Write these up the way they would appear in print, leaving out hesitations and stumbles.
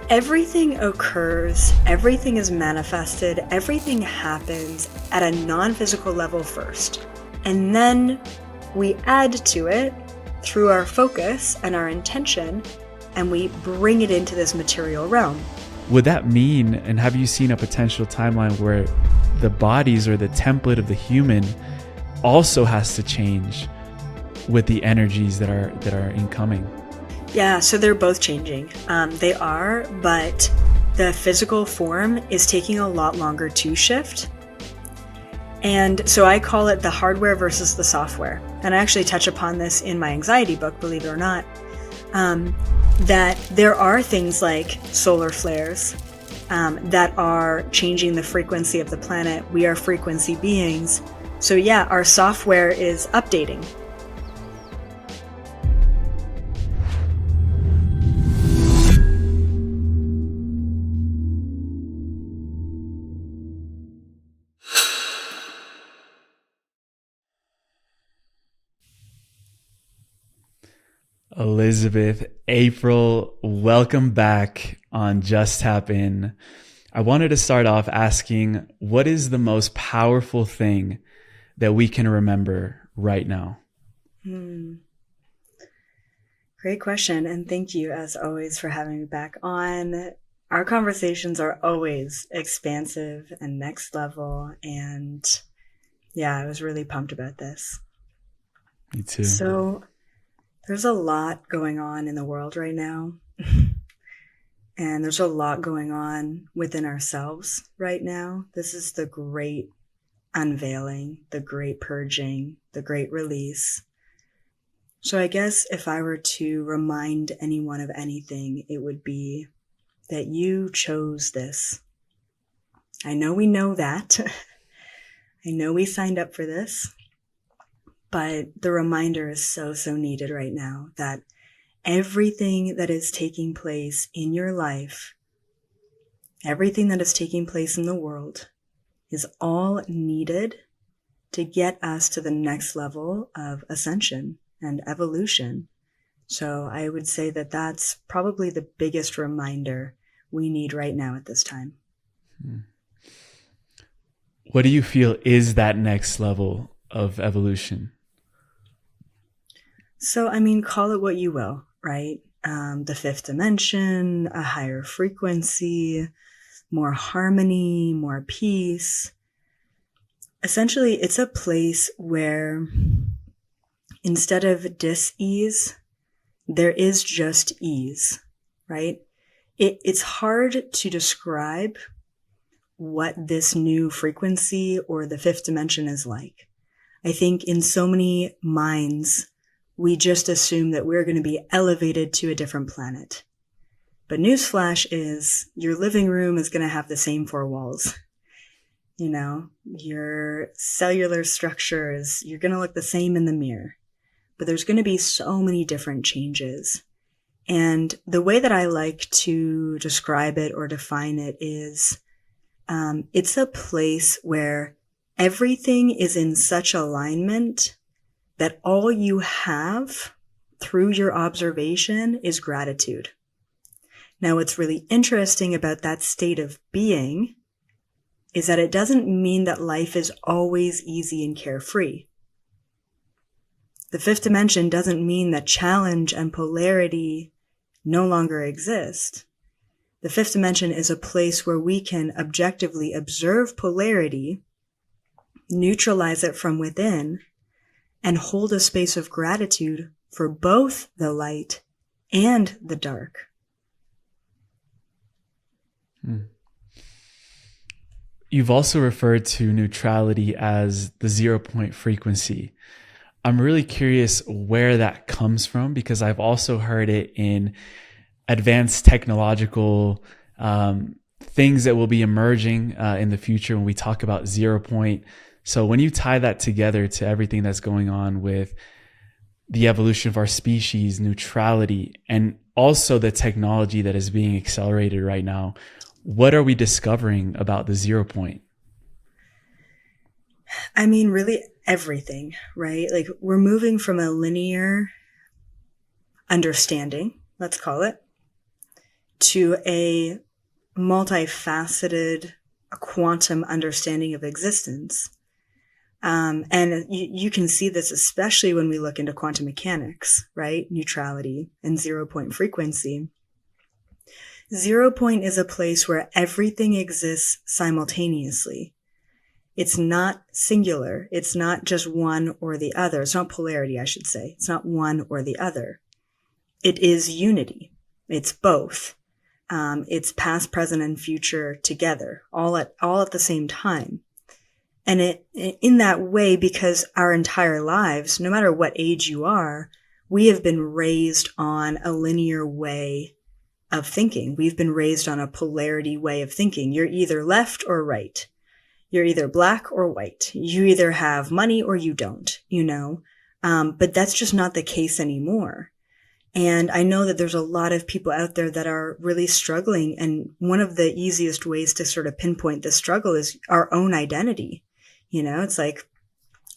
Everything occurs, everything is manifested, everything happens at a non-physical level first. And then we add to it through our focus and our intention, and we bring it into this material realm. Would that mean, and have you seen a potential timeline where the bodies or the template of the human also has to change with the energies that are incoming? Yeah, so they're both changing. They are, but the physical form is taking a lot longer to shift. And so I call it the hardware versus the software. And I actually touch upon this in my anxiety book, believe it or not, that there are things like solar flares that are changing the frequency of the planet. We are frequency beings. So yeah, our software is updating. Elizabeth, April, welcome back on Just Tap In. I wanted to start off asking, what is the most powerful thing that we can remember right now? Great question. And thank you, as always, for having me back on. Our conversations are always expansive and next level. And yeah, I was really pumped about this. Me too. So there's a lot going on in the world right now. And there's a lot going on within ourselves right now. This is the great unveiling, the great purging, the great release. So I guess if I were to remind anyone of anything, it would be that you chose this. I know we know that. I know we signed up for this. But the reminder is so needed right now that everything that is taking place in your life, everything that is taking place in the world is all needed to get us to the next level of ascension and evolution. So I would say that that's probably the biggest reminder we need right now at this time. What do you feel is that next level of evolution? So, I mean, call it what you will, right? The fifth dimension, a higher frequency, more harmony, more peace. Essentially, it's a place where instead of dis-ease, there is just ease, right? It's hard to describe what this new frequency or the fifth dimension is like. I think in so many minds, we just assume that we're going to be elevated to a different planet. But newsflash is your living room is going to have the same four walls. You know, your cellular structures, you're going to look the same in the mirror. But there's going to be so many different changes. And the way that I like to describe it or define it is it's a place where everything is in such alignment that all you have through your observation is gratitude. Now, what's really interesting about that state of being is that it doesn't mean that life is always easy and carefree. The fifth dimension doesn't mean that challenge and polarity no longer exist. The fifth dimension is a place where we can objectively observe polarity, neutralize it from within, and hold a space of gratitude for both the light and the dark. You've also referred to neutrality as the 0-point frequency. I'm really curious where that comes from, because I've also heard it in advanced technological things that will be emerging in the future when we talk about 0-point. So when you tie that together to everything that's going on with the evolution of our species, neutrality, and also the technology that is being accelerated right now, what are we discovering about the 0-point? I mean, really everything, right? Like we're moving from a linear understanding, let's call it, to a multifaceted quantum understanding of existence. And you can see this especially when we look into quantum mechanics, right? Neutrality and 0 point frequency. 0 point is a place where everything exists simultaneously. It's not singular. It's not just one or the other. It's not polarity, I should say. It's not one or the other. It is unity. It's both. It's past, present, and future together, all at the same time. And in that way, because our entire lives, no matter what age you are, we have been raised on a linear way of thinking. We've been raised on a polarity way of thinking. You're either left or right. You're either black or white. You either have money or you don't, but that's just not the case anymore. And I know that there's a lot of people out there that are really struggling. And one of the easiest ways to sort of pinpoint this struggle is our own identity. It's like,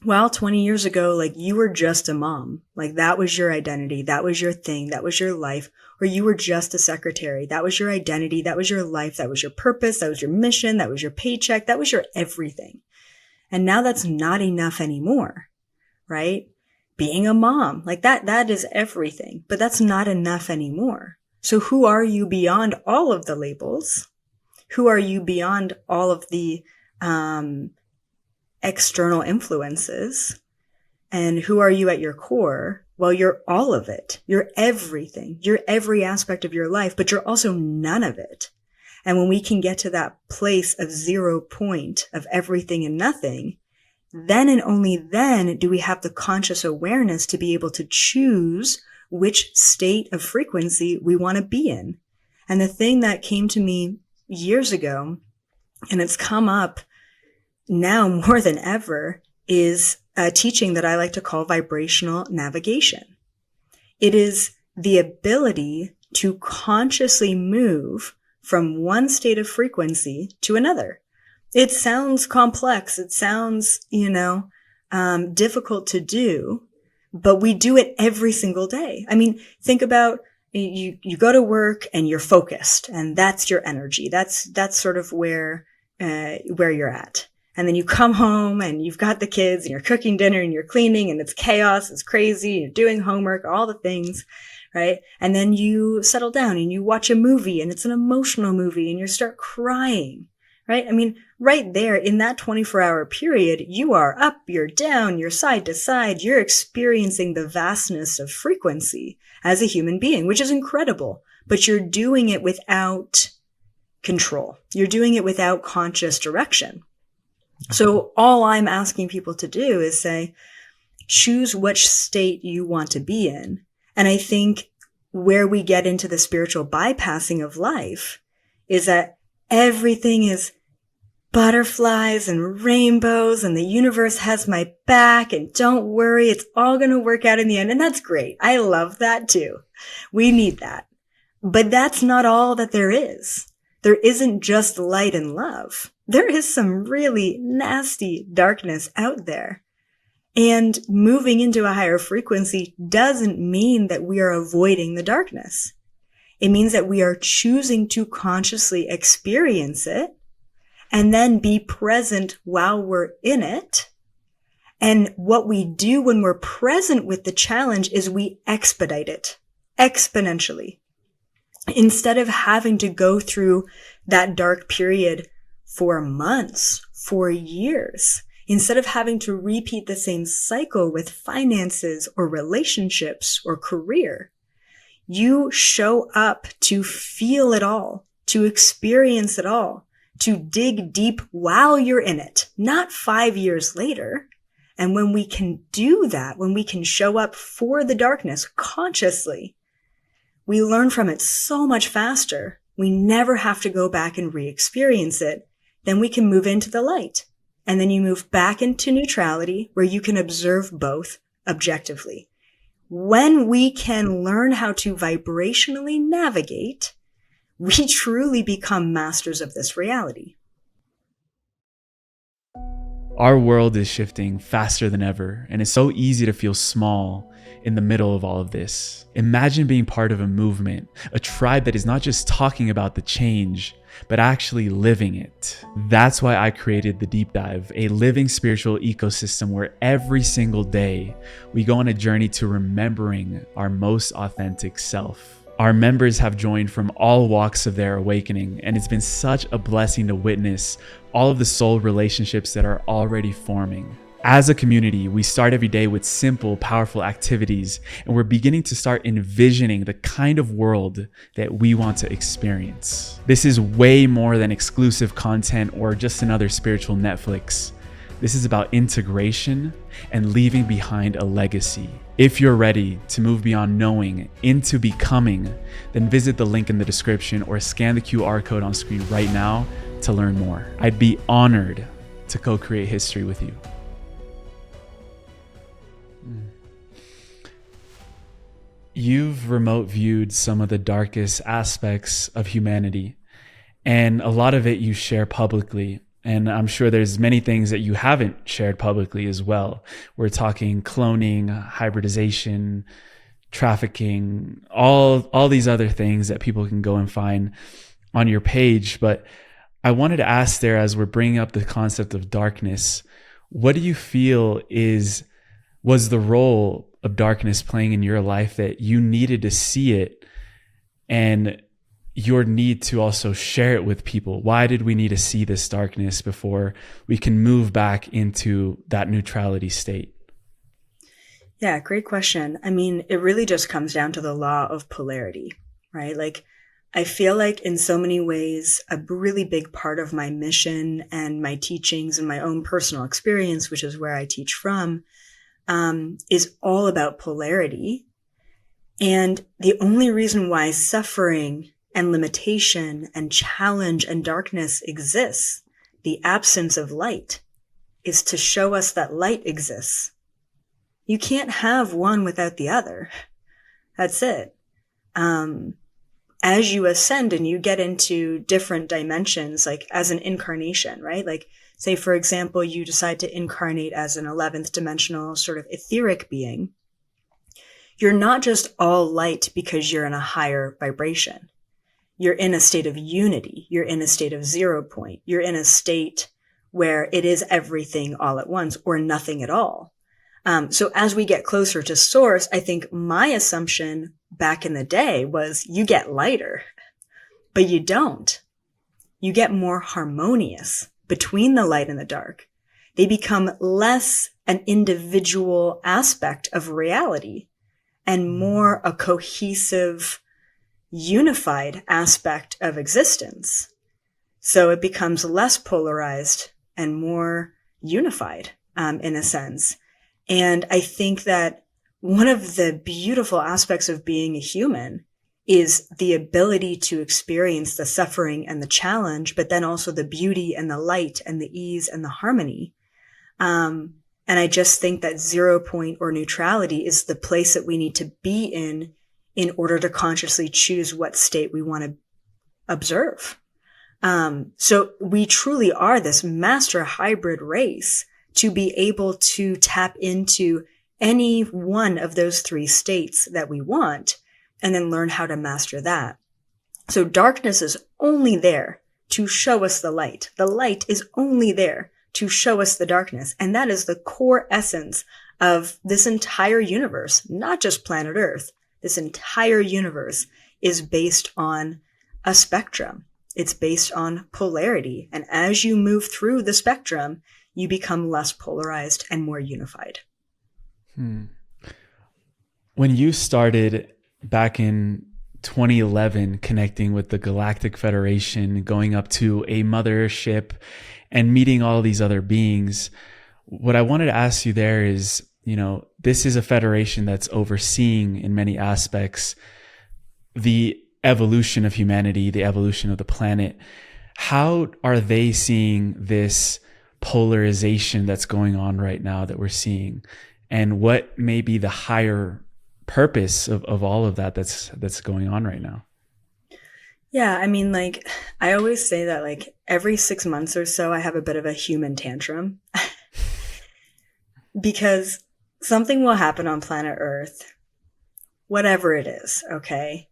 well, 20 years ago, like you were just a mom. Like that was your identity. That was your thing. That was your life. Or you were just a secretary. That was your identity. That was your life. That was your purpose. That was your mission. That was your paycheck. That was your everything. And now that's not enough anymore, right? Being a mom, like that is everything, but that's not enough anymore. So who are you beyond all of the labels? Who are you beyond all of the, external influences? And who are you at your core? Well, you're all of it. You're everything. You're every aspect of your life, but you're also none of it. And when we can get to that place of 0 point of everything and nothing, then and only then do we have the conscious awareness to be able to choose which state of frequency we want to be in. And the thing that came to me years ago, and it's come up now more than ever, is a teaching that I like to call vibrational navigation. It is the ability to consciously move from one state of frequency to another. It sounds complex. It sounds, difficult to do, but we do it every single day. I mean, think about you go to work and you're focused, and that's your energy. That's sort of where you're at. And then you come home and you've got the kids and you're cooking dinner and you're cleaning and it's chaos. It's crazy. You're doing homework, all the things, right? And then you settle down and you watch a movie and it's an emotional movie and you start crying, right? I mean, right there in that 24-hour period, you are up, you're down, you're side to side. You're experiencing the vastness of frequency as a human being, which is incredible, but you're doing it without control. You're doing it without conscious direction. So all I'm asking people to do is say, choose which state you want to be in. And I think where we get into the spiritual bypassing of life is that everything is butterflies and rainbows and the universe has my back and don't worry, it's all going to work out in the end. And that's great. I love that too. We need that. But that's not all that there is. There isn't just light and love. There is some really nasty darkness out there. And moving into a higher frequency doesn't mean that we are avoiding the darkness. It means that we are choosing to consciously experience it and then be present while we're in it. And what we do when we're present with the challenge is we expedite it exponentially. Instead of having to go through that dark period for months, for years, instead of having to repeat the same cycle with finances or relationships or career, you show up to feel it all, to experience it all, to dig deep while you're in it, not 5 years later. And when we can do that, when we can show up for the darkness consciously, we learn from it so much faster. We never have to go back and re-experience it. Then we can move into the light. And then you move back into neutrality where you can observe both objectively. When we can learn how to vibrationally navigate, we truly become masters of this reality. Our world is shifting faster than ever, and it's so easy to feel small in the middle of all of this. Imagine being part of a movement, a tribe that is not just talking about the change, but actually living it. That's why I created The Deep Dive, a living spiritual ecosystem where every single day we go on a journey to remembering our most authentic self. Our members have joined from all walks of their awakening, and it's been such a blessing to witness all of the soul relationships that are already forming. As a community, we start every day with simple, powerful activities, and we're beginning to start envisioning the kind of world that we want to experience. This is way more than exclusive content or just another spiritual Netflix. This is about integration and leaving behind a legacy. If you're ready to move beyond knowing into becoming, then visit the link in the description or scan the QR code on screen right now to learn more. I'd be honored to co-create history with you. You've remote viewed some of the darkest aspects of humanity, and a lot of it you share publicly. And I'm sure there's many things that you haven't shared publicly as well. We're talking cloning, hybridization, trafficking, all these other things that people can go and find on your page. But I wanted to ask there, as we're bringing up the concept of darkness, what do you feel was the role of darkness playing in your life that you needed to see it, and your need to also share it with people? Why did we need to see this darkness before we can move back into that neutrality state? Yeah, great question. I mean, it really just comes down to the law of polarity, right? Like, I feel like in so many ways, a really big part of my mission and my teachings and my own personal experience, which is where I teach from, is all about polarity. And the only reason why suffering and limitation and challenge and darkness exists, the absence of light, is to show us that light exists. You can't have one without the other. That's it. As you ascend and you get into different dimensions, like as an incarnation, right? Like, say, for example, you decide to incarnate as an 11th dimensional sort of etheric being. You're not just all light because you're in a higher vibration. You're in a state of unity. You're in a state of 0 point. You're in a state where it is everything all at once or nothing at all. So as we get closer to source, I think my assumption back in the day was you get lighter, but you don't. You get more harmonious between the light and the dark. They become less an individual aspect of reality and more a cohesive, unified aspect of existence. So it becomes less polarized and more unified, in a sense. And I think that one of the beautiful aspects of being a human is the ability to experience the suffering and the challenge, but then also the beauty and the light and the ease and the harmony. And I just think that 0 point or neutrality is the place that we need to be in order to consciously choose what state we want to observe. So we truly are this master hybrid race to be able to tap into any one of those 3 states that we want and then learn how to master that. So darkness is only there to show us the light. The light is only there to show us the darkness. And that is the core essence of this entire universe, not just planet Earth. This entire universe is based on a spectrum. It's based on polarity. And as you move through the spectrum, you become less polarized and more unified. When you started back in 2011, connecting with the Galactic Federation, going up to a mothership and meeting all these other beings, what I wanted to ask you there is, this is a federation that's overseeing in many aspects the evolution of humanity, the evolution of the planet. How are they seeing this polarization that's going on right now that we're seeing? And what may be the higher purpose of all of that that's going on right now? Yeah, I mean, I always say that every 6 months or so, I have a bit of a human tantrum. because something will happen on planet Earth, whatever it is, okay?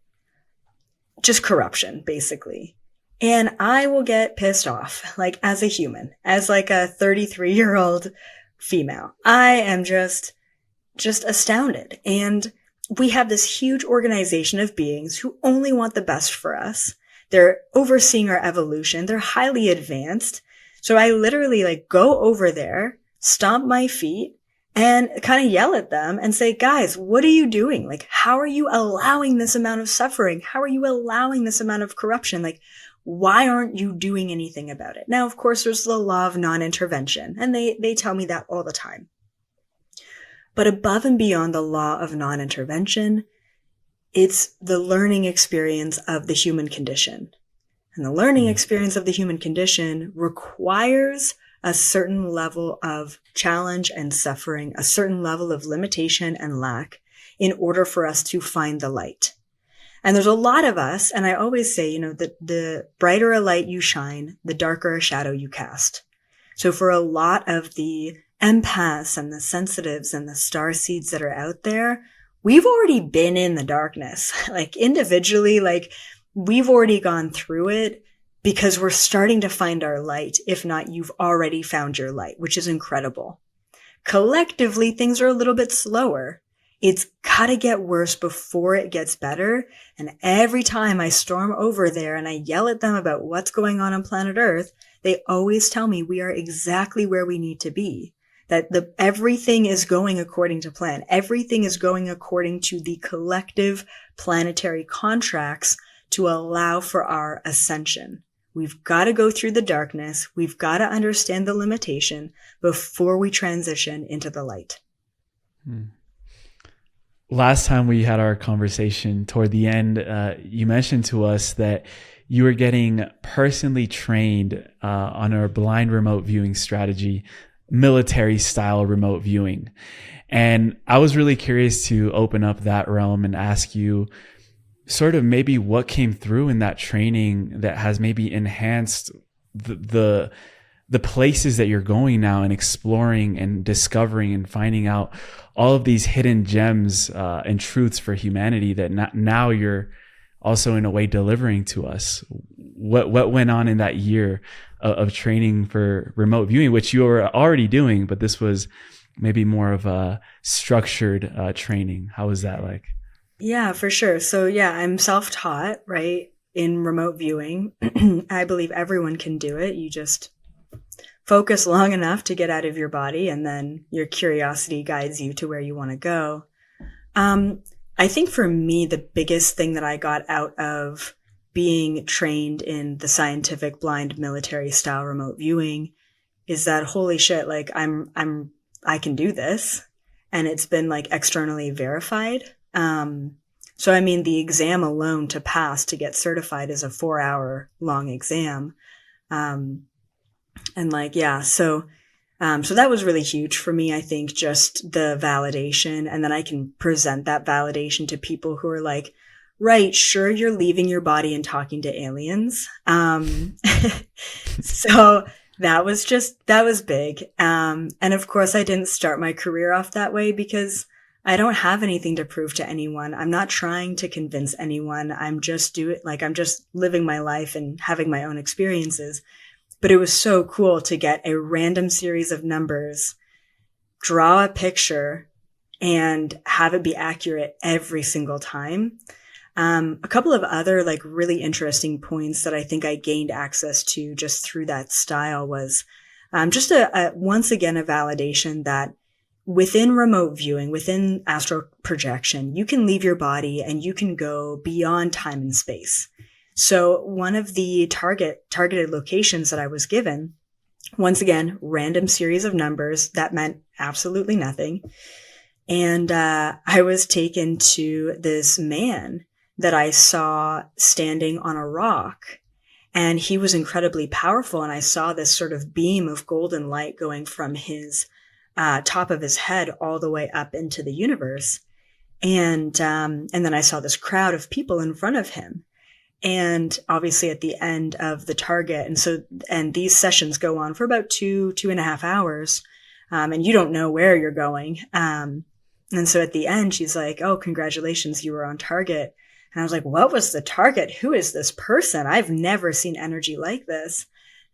Just corruption, basically. And I will get pissed off, like as a human, as like a 33-year-old female. I am just astounded. And we have this huge organization of beings who only want the best for us. They're overseeing our evolution. They're highly advanced. So I literally like go over there, stomp my feet, and kind of yell at them and say, guys, what are you doing? Like, how are you allowing this amount of suffering? How are you allowing this amount of corruption? Like, why aren't you doing anything about it? Now, of course, there's the law of non-intervention, and they tell me that all the time. But above and beyond the law of non-intervention, it's the learning experience of the human condition. And the learning experience of the human condition requires a certain level of challenge and suffering, a certain level of limitation and lack in order for us to find the light. And there's a lot of us, and I always say, that the brighter a light you shine, the darker a shadow you cast. So for a lot of the empaths and the sensitives and the starseeds that are out there, we've already been in the darkness. Like individually, like we've already gone through it because we're starting to find our light. If not, you've already found your light, which is incredible. Collectively, things are a little bit slower. It's gotta get worse before it gets better. And every time I storm over there and I yell at them about what's going on planet Earth, they always tell me we are exactly where we need to be. That everything is going according to plan. Everything is going according to the collective planetary contracts to allow for our ascension. We've got to go through the darkness. We've got to understand the limitation before we transition into the light. Last time we had our conversation toward the end, you mentioned to us that you were getting personally trained on our blind remote viewing strategy, military style remote viewing. And I was really curious to open up that realm and ask you sort of maybe what came through in that training that has maybe enhanced the places that you're going now and exploring and discovering and finding out all of these hidden gems and truths for humanity that now you're also in a way delivering to us. What went on in that year of training for remote viewing, which you were already doing, but this was maybe more of a structured training. How was that like? Yeah, for sure. So yeah, I'm self-taught, right, in remote viewing. I believe everyone can do it. You just focus long enough to get out of your body, and then your curiosity guides you to where you want to go. I think for me, the biggest thing that I got out of being trained in the scientific blind military style remote viewing is that holy shit, like I can do this, and it's been like externally verified. So I mean, the exam alone to pass to get certified is a 4-hour long exam. And like, yeah, so that was really huge for me. I think just the validation, and then I can present that validation to people who are like, right, sure, you're leaving your body and talking to aliens. So that was big. And of course I didn't start my career off that way because I don't have anything to prove to anyone. I'm not trying to convince anyone. I'm just living my life and having my own experiences. But it was so cool to get a random series of numbers, draw a picture, and have it be accurate every single time. A couple of other like really interesting points that I think I gained access to just through that style was just once again a validation that within remote viewing, within astral projection, you can leave your body and you can go beyond time and space. So one of the targeted locations that I was given, once again, random series of numbers that meant absolutely nothing. And I was taken to this man that I saw standing on a rock. And he was incredibly powerful. And I saw this sort of beam of golden light going from his top of his head all the way up into the universe. And then I saw this crowd of people in front of him. And obviously at the end of the target. And these sessions go on for about 2.5 hours. and you don't know where you're going. And so at the end, she's like, oh, congratulations, you were on target. And I was like, what was the target? Who is this person? I've never seen energy like this.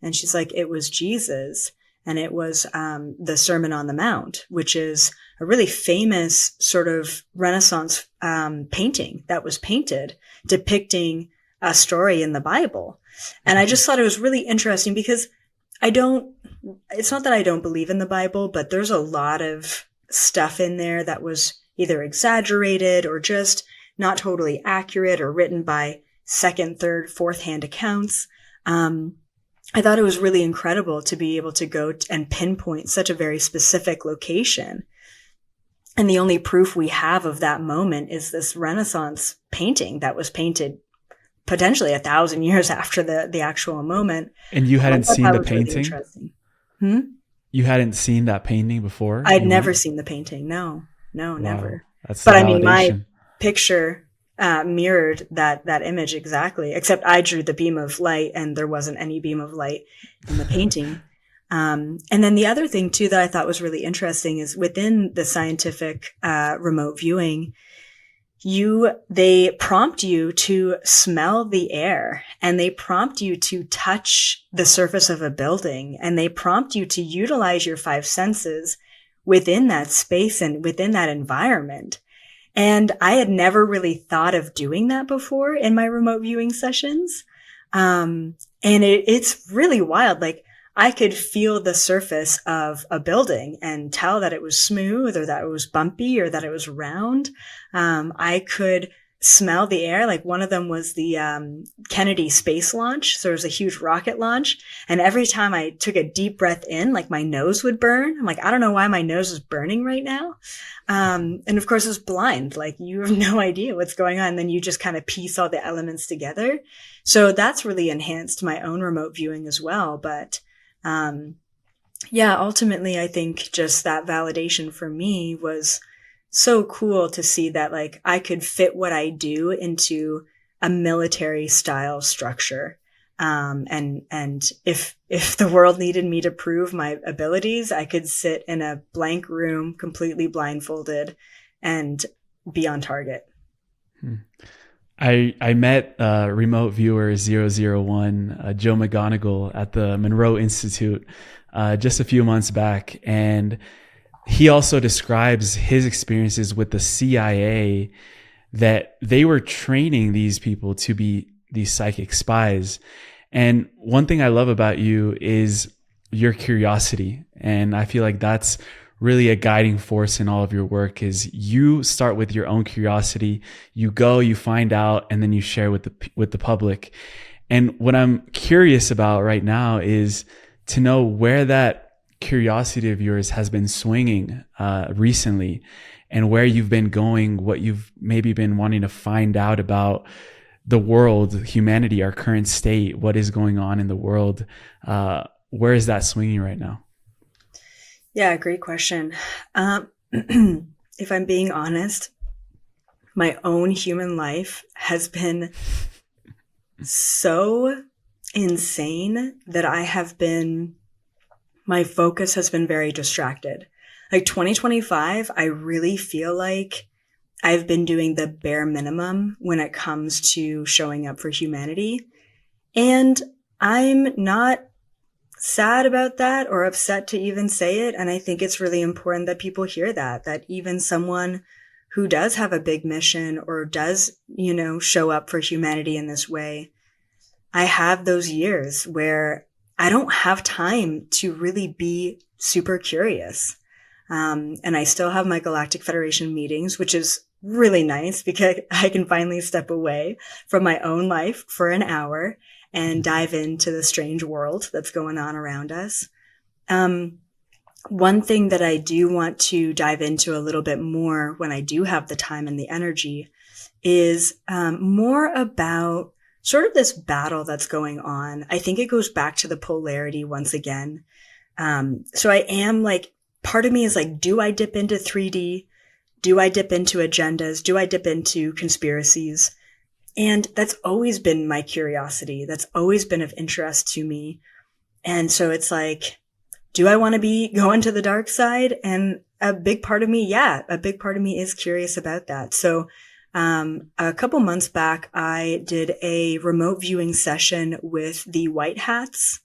And she's like, it was Jesus. And it was the Sermon on the Mount, which is a really famous sort of Renaissance painting that was painted depicting a story in the Bible. And I just thought it was really interesting because it's not that I don't believe in the Bible, but there's a lot of stuff in there that was either exaggerated or just not totally accurate or written by second, third, fourth hand accounts. I thought it was really incredible to be able to go and pinpoint such a very specific location. And the only proof we have of that moment is this Renaissance painting that was painted potentially 1,000 years after the actual moment. And you hadn't seen the painting? Really You hadn't seen that painting before? I'd never seen the painting. No, wow. Never. That's but I mean, my picture mirrored that image exactly, except I drew the beam of light and there wasn't any beam of light in the painting. And then the other thing too that I thought was really interesting is within the scientific remote viewing, they prompt you to smell the air, and they prompt you to touch the surface of a building, and they prompt you to utilize your five senses within that space and within that environment. And I had never really thought of doing that before in my remote viewing sessions. And it's really wild. Like, I could feel the surface of a building and tell that it was smooth or that it was bumpy or that it was round. I could smell the air. Like, one of them was the Kennedy space launch. So there was a huge rocket launch. And every time I took a deep breath in, like, my nose would burn. I'm like, I don't know why my nose is burning right now. And of course it's blind. Like, you have no idea what's going on. And then you just kind of piece all the elements together. So that's really enhanced my own remote viewing as well. But ultimately, I think just that validation for me was so cool to see that, like, I could fit what I do into a military style structure. And if the world needed me to prove my abilities, I could sit in a blank room, completely blindfolded, and be on target. I met remote viewer 001, Joe McGonigal, at the Monroe Institute just a few months back. And he also describes his experiences with the CIA, that they were training these people to be these psychic spies. And one thing I love about you is your curiosity. And I feel like that's really a guiding force in all of your work. Is you start with your own curiosity, you go, you find out, and then you share with the public. And what I'm curious about right now is to know where that curiosity of yours has been swinging recently, and where you've been going, what you've maybe been wanting to find out about the world, humanity, our current state, what is going on in the world. Where is that swinging right now? Yeah, great question. If I'm being honest, my own human life has been so insane that my focus has been very distracted. Like 2025, I really feel like I've been doing the bare minimum when it comes to showing up for humanity. And I'm not sad about that or upset to even say it. And I think it's really important that people hear that even someone who does have a big mission or does, show up for humanity in this way, I have those years where I don't have time to really be super curious. And I still have my Galactic Federation meetings, which is really nice because I can finally step away from my own life for an hour and dive into the strange world that's going on around us. One thing that I do want to dive into a little bit more when I do have the time and the energy is more about sort of this battle that's going on. I think it goes back to the polarity once again. So I am like, part of me is like, do I dip into 3D? Do I dip into agendas? Do I dip into conspiracies? And that's always been my curiosity. That's always been of interest to me. And so it's like, do I want to be going to the dark side? And a big part of me is curious about that. So a couple months back, I did a remote viewing session with the White Hats.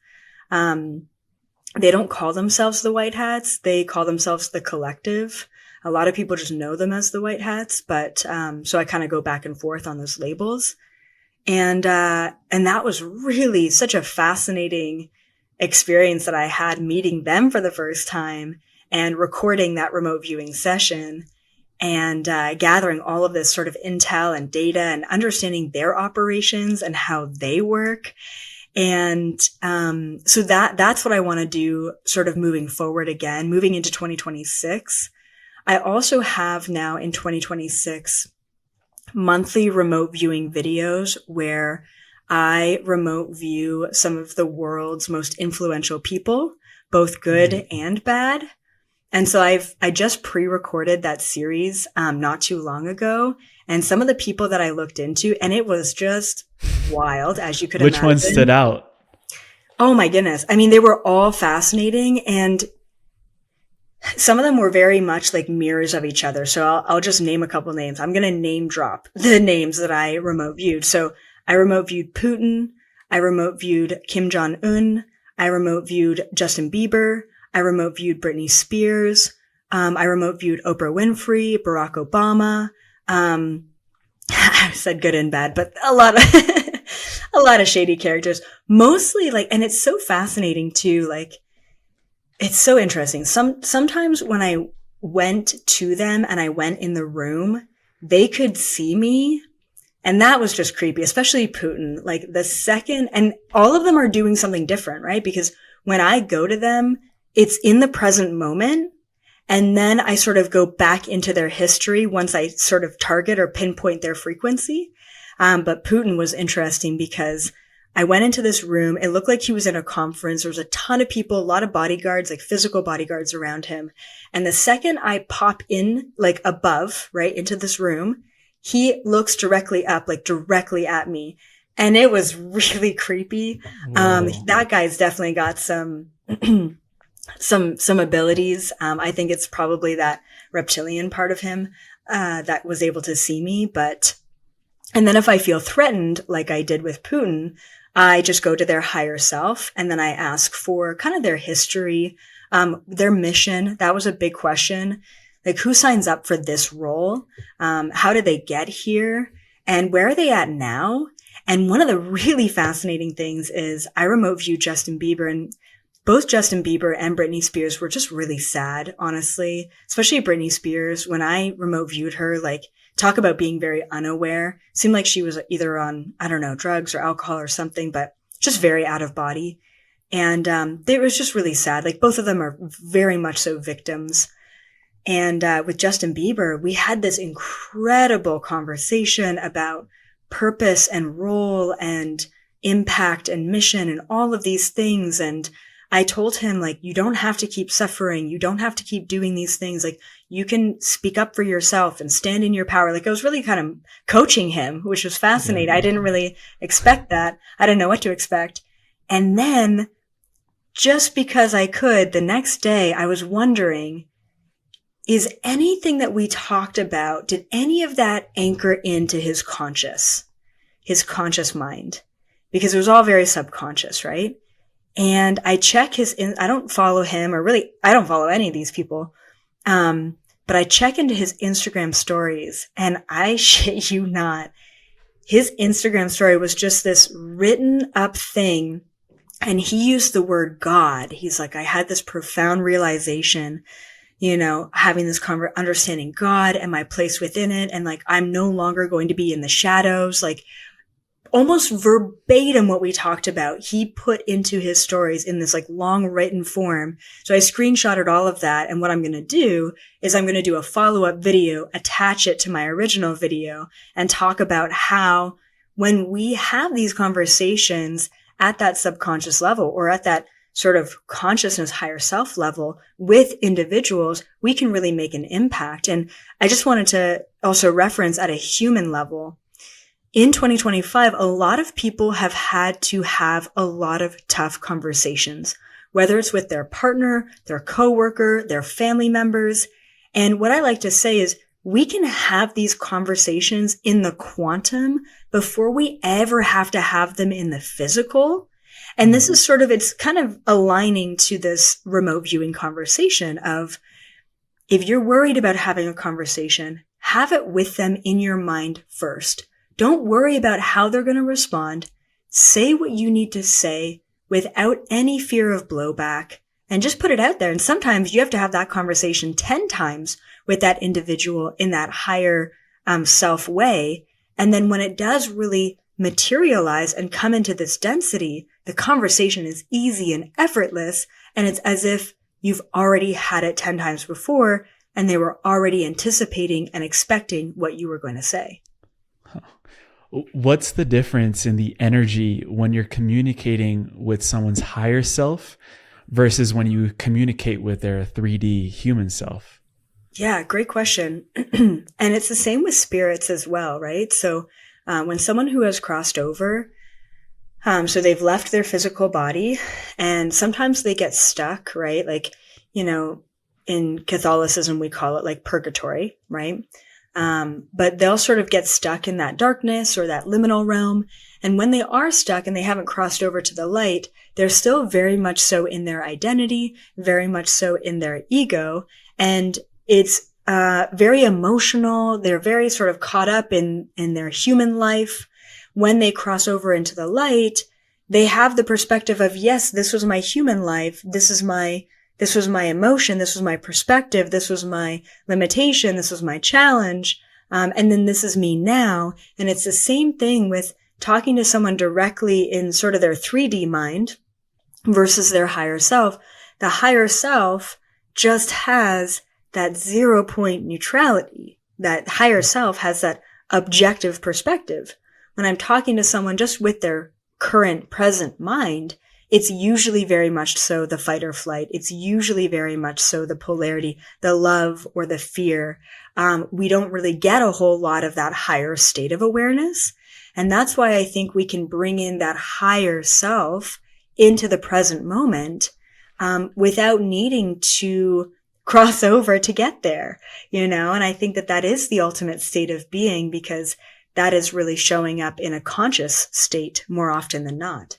They don't call themselves the White Hats. They call themselves the Collective. A lot of people just know them as the White Hats, but so I kind of go back and forth on those labels. And that was really such a fascinating experience that I had meeting them for the first time and recording that remote viewing session and gathering all of this sort of intel and data and understanding their operations and how they work. And so that's what I want to do sort of moving forward again, moving into 2026. I also have now in 2026 monthly remote viewing videos where I remote view some of the world's most influential people, both good and bad. And so I just pre-recorded that series not too long ago, and some of the people that I looked into, and it was just wild, as you could imagine. Which one stood out? Oh my goodness. I mean, they were all fascinating, and some of them were very much like mirrors of each other. So I'll just name a couple names. I'm going to name drop the names that I remote viewed. So I remote viewed Putin. I remote viewed Kim Jong-un. I remote viewed Justin Bieber. I remote viewed Britney Spears. I remote viewed Oprah Winfrey, Barack Obama. I said good and bad, but a lot of shady characters. Mostly and it's so fascinating too, it's so interesting. Sometimes when I went to them and I went in the room, they could see me. And that was just creepy, especially Putin. The second, and all of them are doing something different, right? Because when I go to them, it's in the present moment. And then I sort of go back into their history once I sort of target or pinpoint their frequency. But Putin was interesting because I went into this room. It looked like he was in a conference. There was a ton of people, a lot of bodyguards, physical bodyguards around him. And the second I pop in, above, right, into this room, he looks directly up, directly at me. And it was really creepy. That guy's definitely got some abilities. I think it's probably that reptilian part of him, that was able to see me. And then if I feel threatened, like I did with Putin, I just go to their higher self and then I ask for kind of their history, their mission. That was a big question. Who signs up for this role? How did they get here? And where are they at now? And one of the really fascinating things is I remote viewed Justin Bieber, and both Justin Bieber and Britney Spears were just really sad, honestly, especially Britney Spears. When I remote viewed her, talk about being very unaware. Seemed like she was either on, I don't know, drugs or alcohol or something, but just very out of body. And it was just really sad. Both of them are very much so victims. And with Justin Bieber, we had this incredible conversation about purpose and role and impact and mission and all of these things. And I told him, you don't have to keep suffering. You don't have to keep doing these things. You can speak up for yourself and stand in your power. I was really kind of coaching him, which was fascinating. I didn't really expect that. I didn't know what to expect. And then just because I could, the next day I was wondering, is anything that we talked about, did any of that anchor into his conscious mind? Because it was all very subconscious, right? And I check I don't follow him, or really, I don't follow any of these people. But I check into his Instagram stories, and I shit you not, his Instagram story was just this written up thing. And he used the word God. He's like, I had this profound realization, having this understanding God and my place within it. And I'm no longer going to be in the shadows. Almost verbatim what we talked about, he put into his stories in this long written form. So I screenshotted all of that. And what I'm going to do is I'm going to do a follow-up video, attach it to my original video, and talk about how when we have these conversations at that subconscious level, or at that sort of consciousness, higher self level with individuals, we can really make an impact. And I just wanted to also reference at a human level. In 2025, a lot of people have had to have a lot of tough conversations whether it's with their partner, their coworker, their family members. And what I like to say is we can have these conversations in the quantum before we ever have to have them in the physical. And this is sort of, it's kind of aligning to this remote viewing conversation of, if you're worried about having a conversation, have it with them in your mind first. Don't worry about how they're going to respond. Say what you need to say without any fear of blowback, and just put it out there. And sometimes you have to have that conversation 10 times with that individual in that higher self way. And then when it does really materialize and come into this density, the conversation is easy and effortless. And it's as if you've already had it 10 times before, and they were already anticipating and expecting what you were going to say. What's the difference in the energy when you're communicating with someone's higher self versus when you communicate with their 3D human self? Yeah, great question. And it's the same with spirits as well, right? So when someone who has crossed over, so they've left their physical body, and sometimes they get stuck, right? Like, in Catholicism, we call it like purgatory, right? But they'll sort of get stuck in that darkness or that liminal realm. And when they are stuck and they haven't crossed over to the light, they're still very much so in their identity, very much so in their ego. And it's very emotional. They're very sort of caught up in their human life. When they cross over into the light, they have the perspective of, yes, this was my human life. This was my emotion. This was my perspective. This was my limitation. This was my challenge. And then this is me now. And it's the same thing with talking to someone directly in sort of their 3D mind versus their higher self. The higher self just has that 0 point neutrality. That higher self has that objective perspective. When I'm talking to someone just with their current present mind, it's usually very much so the fight or flight. It's usually very much so the polarity, the love or the fear. We don't really get a whole lot of that higher state of awareness. And that's why I think we can bring in that higher self into the present moment without needing to cross over to get there, And I think that is the ultimate state of being, because that is really showing up in a conscious state more often than not.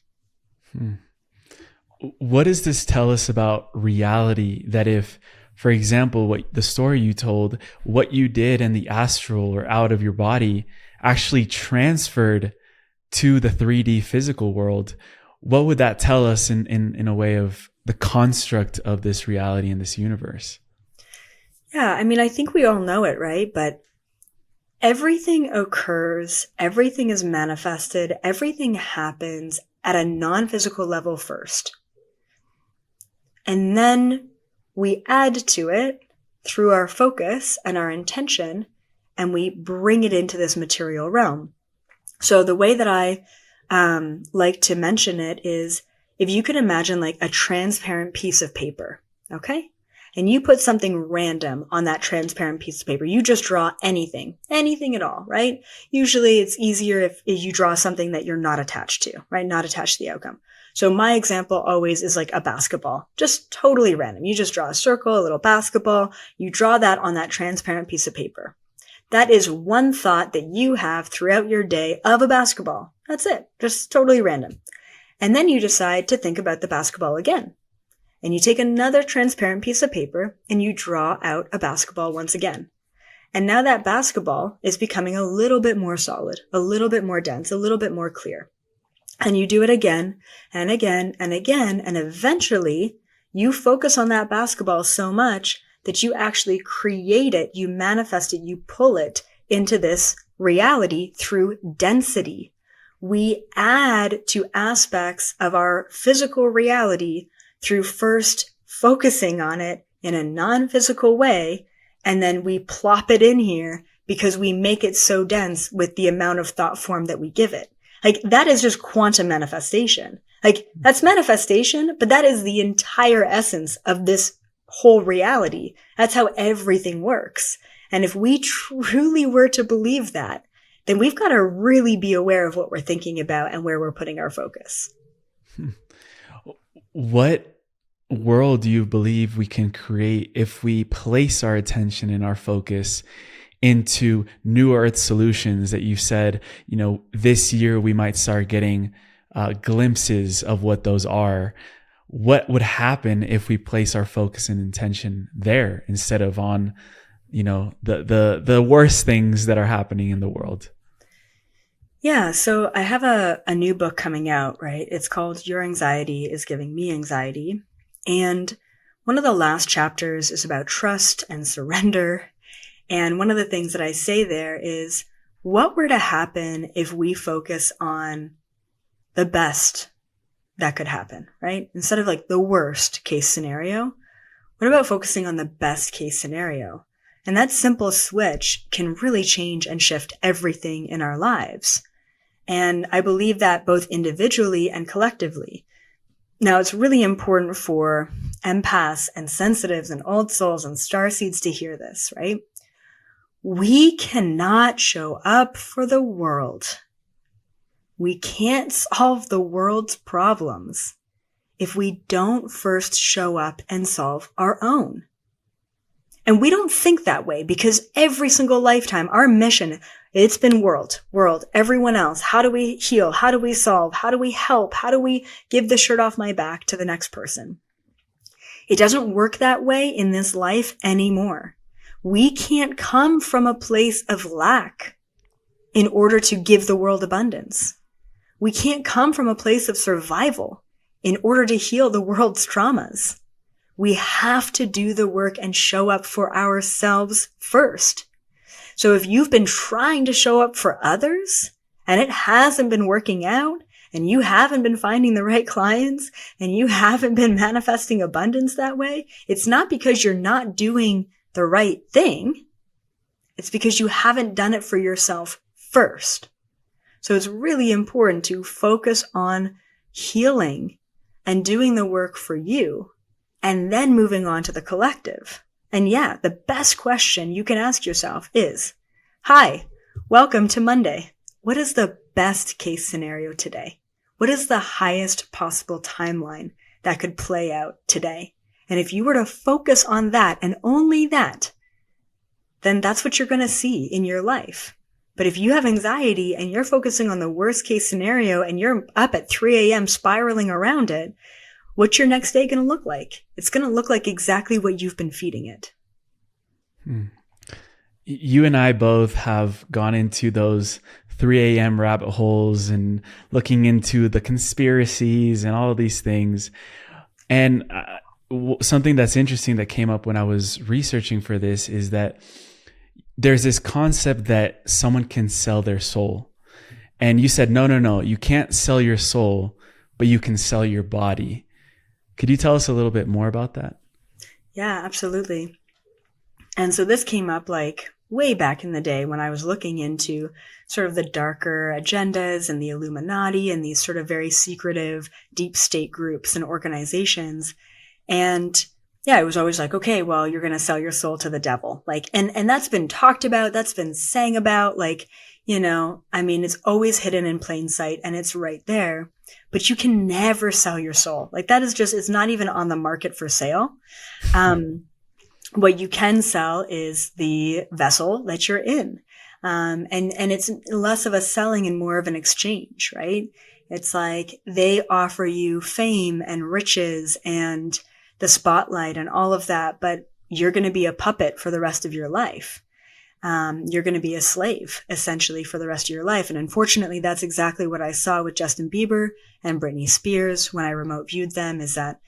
What does this tell us about reality? That if, for example, what the story you told, what you did in the astral or out of your body actually transferred to the 3D physical world, what would that tell us in a way of the construct of this reality in this universe? Yeah, I think we all know it, right? But everything occurs, everything is manifested, everything happens at a non-physical level first. And then we add to it through our focus and our intention, and we bring it into this material realm. So the way that I like to mention it is, if you could imagine like a transparent piece of paper, okay? And you put something random on that transparent piece of paper. You just draw anything at all, right? Usually it's easier if you draw something that you're not attached to, right? Not attached to the outcome. So my example always is like a basketball, just totally random. You just draw a circle, a little basketball. You draw that on that transparent piece of paper. That is one thought that you have throughout your day of a basketball. That's it. Just totally random. And then you decide to think about the basketball again. And you take another transparent piece of paper and you draw out a basketball once again. And now that basketball is becoming a little bit more solid, a little bit more dense, a little bit more clear. And you do it again and again and again. And eventually you focus on that basketball so much that you actually create it, you manifest it, you pull it into this reality through density. We add to aspects of our physical reality through first focusing on it in a non-physical way, and then we plop it in here because we make it so dense with the amount of thought form that we give it. Like, that is just quantum manifestation. Like, that's manifestation, but that is the entire essence of this whole reality. That's how everything works. And if we truly were to believe that, then we've got to really be aware of what we're thinking about and where we're putting our focus. What world do you believe we can create if we place our attention and our focus into new earth solutions that you said, this year we might start getting glimpses of what those are? What would happen if we place our focus and intention there instead of on, the worst things that are happening in the world? Yeah, so I have a new book coming out, right? It's called Your Anxiety is Giving Me Anxiety. And one of the last chapters is about trust and surrender. And one of the things that I say there is, what were to happen if we focus on the best that could happen, right? Instead of like the worst case scenario, what about focusing on the best case scenario? And that simple switch can really change and shift everything in our lives. And I believe that both individually and collectively. Now, it's really important for empaths and sensitives and old souls and starseeds to hear this, right? We cannot show up for the world. We can't solve the world's problems if we don't first show up and solve our own. And we don't think that way because every single lifetime, our mission, it's been world, everyone else. How do we heal? How do we solve? How do we help? How do we give the shirt off my back to the next person? It doesn't work that way in this life anymore. We can't come from a place of lack in order to give the world abundance. We can't come from a place of survival in order to heal the world's traumas. We have to do the work and show up for ourselves first. So if you've been trying to show up for others and it hasn't been working out and you haven't been finding the right clients and you haven't been manifesting abundance that way, it's not because you're not doing the right thing. It's because you haven't done it for yourself first. So it's really important to focus on healing and doing the work for you and then moving on to the collective. And yeah, the best question you can ask yourself is, hi, welcome to Monday. What is the best case scenario today? What is the highest possible timeline that could play out today? And if you were to focus on that and only that, then that's what you're going to see in your life. But if you have anxiety and you're focusing on the worst case scenario and you're up at 3 a.m. spiraling around it, what's your next day going to look like? It's going to look like exactly what you've been feeding it. You and I both have gone into those 3 a.m. rabbit holes and looking into the conspiracies and all of these things. And something that's interesting that came up when I was researching for this is that there's this concept that someone can sell their soul. And you said, no, you can't sell your soul, but you can sell your body. Could you tell us a little bit more about that? Yeah, absolutely. And so this came up like way back in the day when I was looking into sort of the darker agendas and the Illuminati and these sort of very secretive deep state groups and organizations. And yeah, it was always like, okay, well, you're going to sell your soul to the devil. Like, and that's been talked about. That's been sang about. Like, it's always hidden in plain sight and it's right there, but you can never sell your soul. Like that is just, it's not even on the market for sale. What you can sell is the vessel that you're in. And it's less of a selling and more of an exchange, right? It's like they offer you fame and riches and the spotlight and all of that, but you're going to be a puppet for the rest of your life. You're going to be a slave essentially for the rest of your life. And unfortunately, that's exactly what I saw with Justin Bieber and Britney Spears when I remote viewed them, is that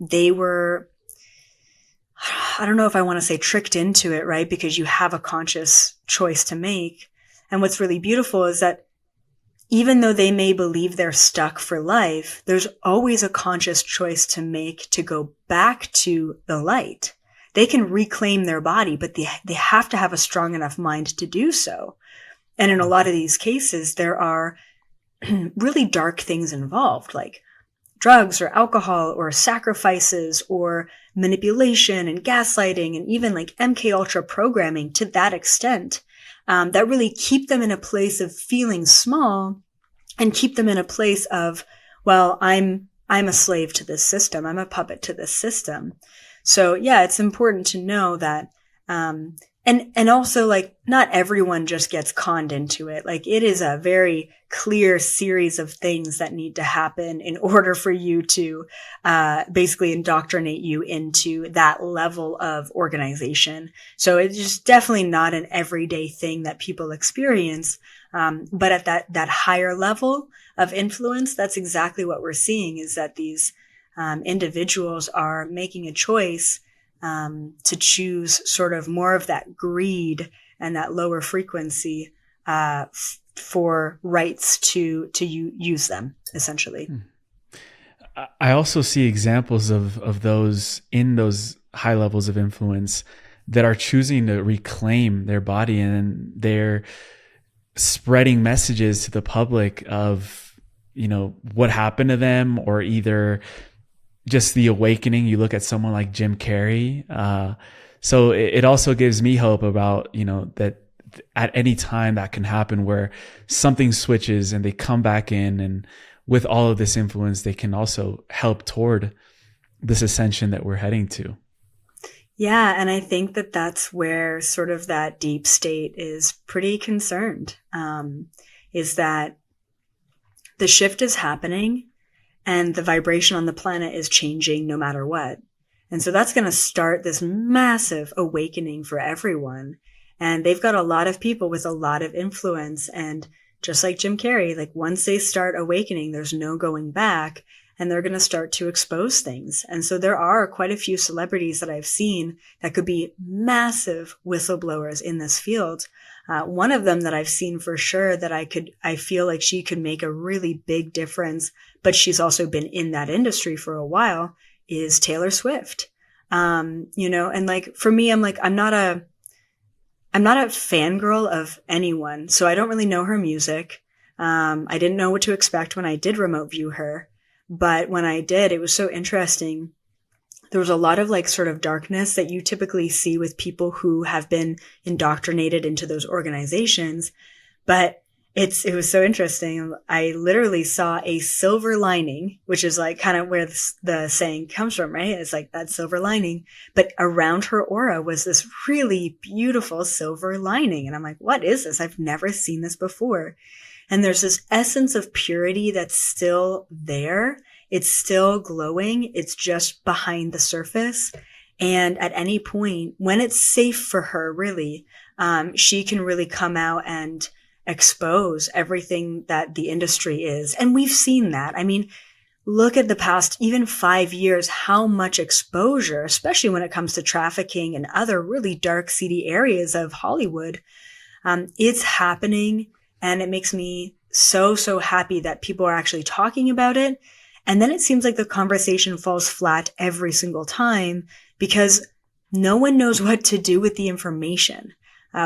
they were, I don't know if I want to say tricked into it, right? Because you have a conscious choice to make. And what's really beautiful is that even though they may believe they're stuck for life, there's always a conscious choice to make to go back to the light. They can reclaim their body, but they have to have a strong enough mind to do so. And in a lot of these cases, there are really dark things involved, like drugs or alcohol or sacrifices or manipulation and gaslighting and even like MK Ultra programming to that extent, that really keep them in a place of feeling small and keep them in a place of, well, I'm I'm a slave to this system. I'm a puppet to this system. So yeah, it's important to know that, and also like not everyone just gets conned into it. Like it is a very clear series of things that need to happen in order for you to, basically indoctrinate you into that level of organization. So it's just definitely not an everyday thing that people experience. But at that higher level of influence, that's exactly what we're seeing, is that these, individuals are making a choice to choose sort of more of that greed and that lower frequency for rights to use them, essentially. I also see examples of those in those high levels of influence that are choosing to reclaim their body, and they're spreading messages to the public of, what happened to them, or either just the awakening. You look at someone like Jim Carrey. So it also gives me hope about, that at any time that can happen where something switches and they come back in, and with all of this influence, they can also help toward this ascension that we're heading to. Yeah. And I think that that's where sort of that deep state is pretty concerned, is that the shift is happening and the vibration on the planet is changing no matter what. And so that's going to start this massive awakening for everyone. And they've got a lot of people with a lot of influence. And just like Jim Carrey, like once they start awakening, there's no going back, and they're going to start to expose things. And so there are quite a few celebrities that I've seen that could be massive whistleblowers in this field. One of them that I've seen for sure that I feel like she could make a really big difference, but she's also been in that industry for a while, is Taylor Swift. And like for me, I'm not a fangirl of anyone, so I don't really know her music. I didn't know what to expect when I did remote view her, but when I did, it was so interesting. There was a lot of like sort of darkness that you typically see with people who have been indoctrinated into those organizations. But it was so interesting. I literally saw a silver lining, which is like kind of where the saying comes from, right? It's like that silver lining, but around her aura was this really beautiful silver lining. And I'm like, what is this? I've never seen this before. And there's this essence of purity that's still there. It's still glowing. It's just behind the surface. And at any point, when it's safe for her, really, she can really come out and expose everything that the industry is. And we've seen that. I mean, look at the past, even 5 years, how much exposure, especially when it comes to trafficking and other really dark, seedy areas of Hollywood. It's happening. And it makes me so, so happy that people are actually talking about it. And then it seems like the conversation falls flat every single time because no one knows what to do with the information,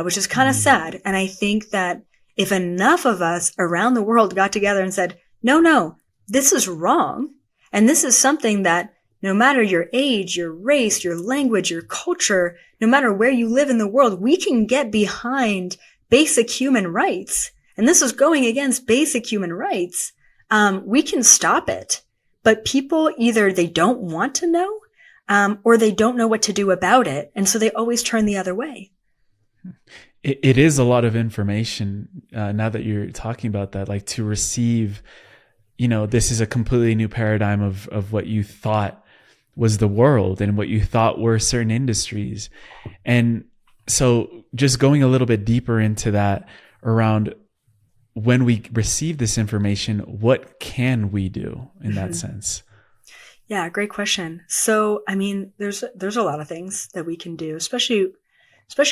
which is kind of sad. And I think that if enough of us around the world got together and said, no, this is wrong. And this is something that no matter your age, your race, your language, your culture, no matter where you live in the world, we can get behind basic human rights. And this is going against basic human rights. We can stop it. But people either they don't want to know, or they don't know what to do about it. And so they always turn the other way. It is a lot of information now that you're talking about that, like to receive, this is a completely new paradigm of what you thought was the world and what you thought were certain industries. And so just going a little bit deeper into that around when we receive this information, what can we do in that sense? Yeah, great question. So, I mean, there's a lot of things that we can do, especially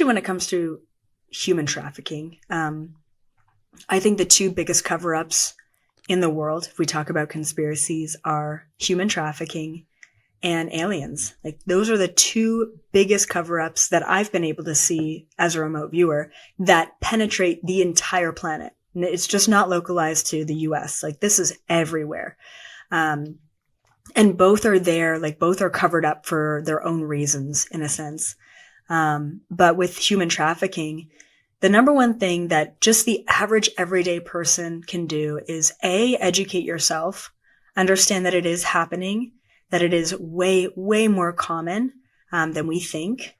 when it comes to human trafficking. I think the two biggest cover-ups in the world, if we talk about conspiracies, are human trafficking and aliens. Like those are the two biggest cover-ups that I've been able to see as a remote viewer that penetrate the entire planet. It's just not localized to the US. Like this is everywhere. And both are there, like both are covered up for their own reasons in a sense. But with human trafficking, the number one thing that just the average everyday person can do is educate yourself understand that it is happening, that it is way, way more common than we think.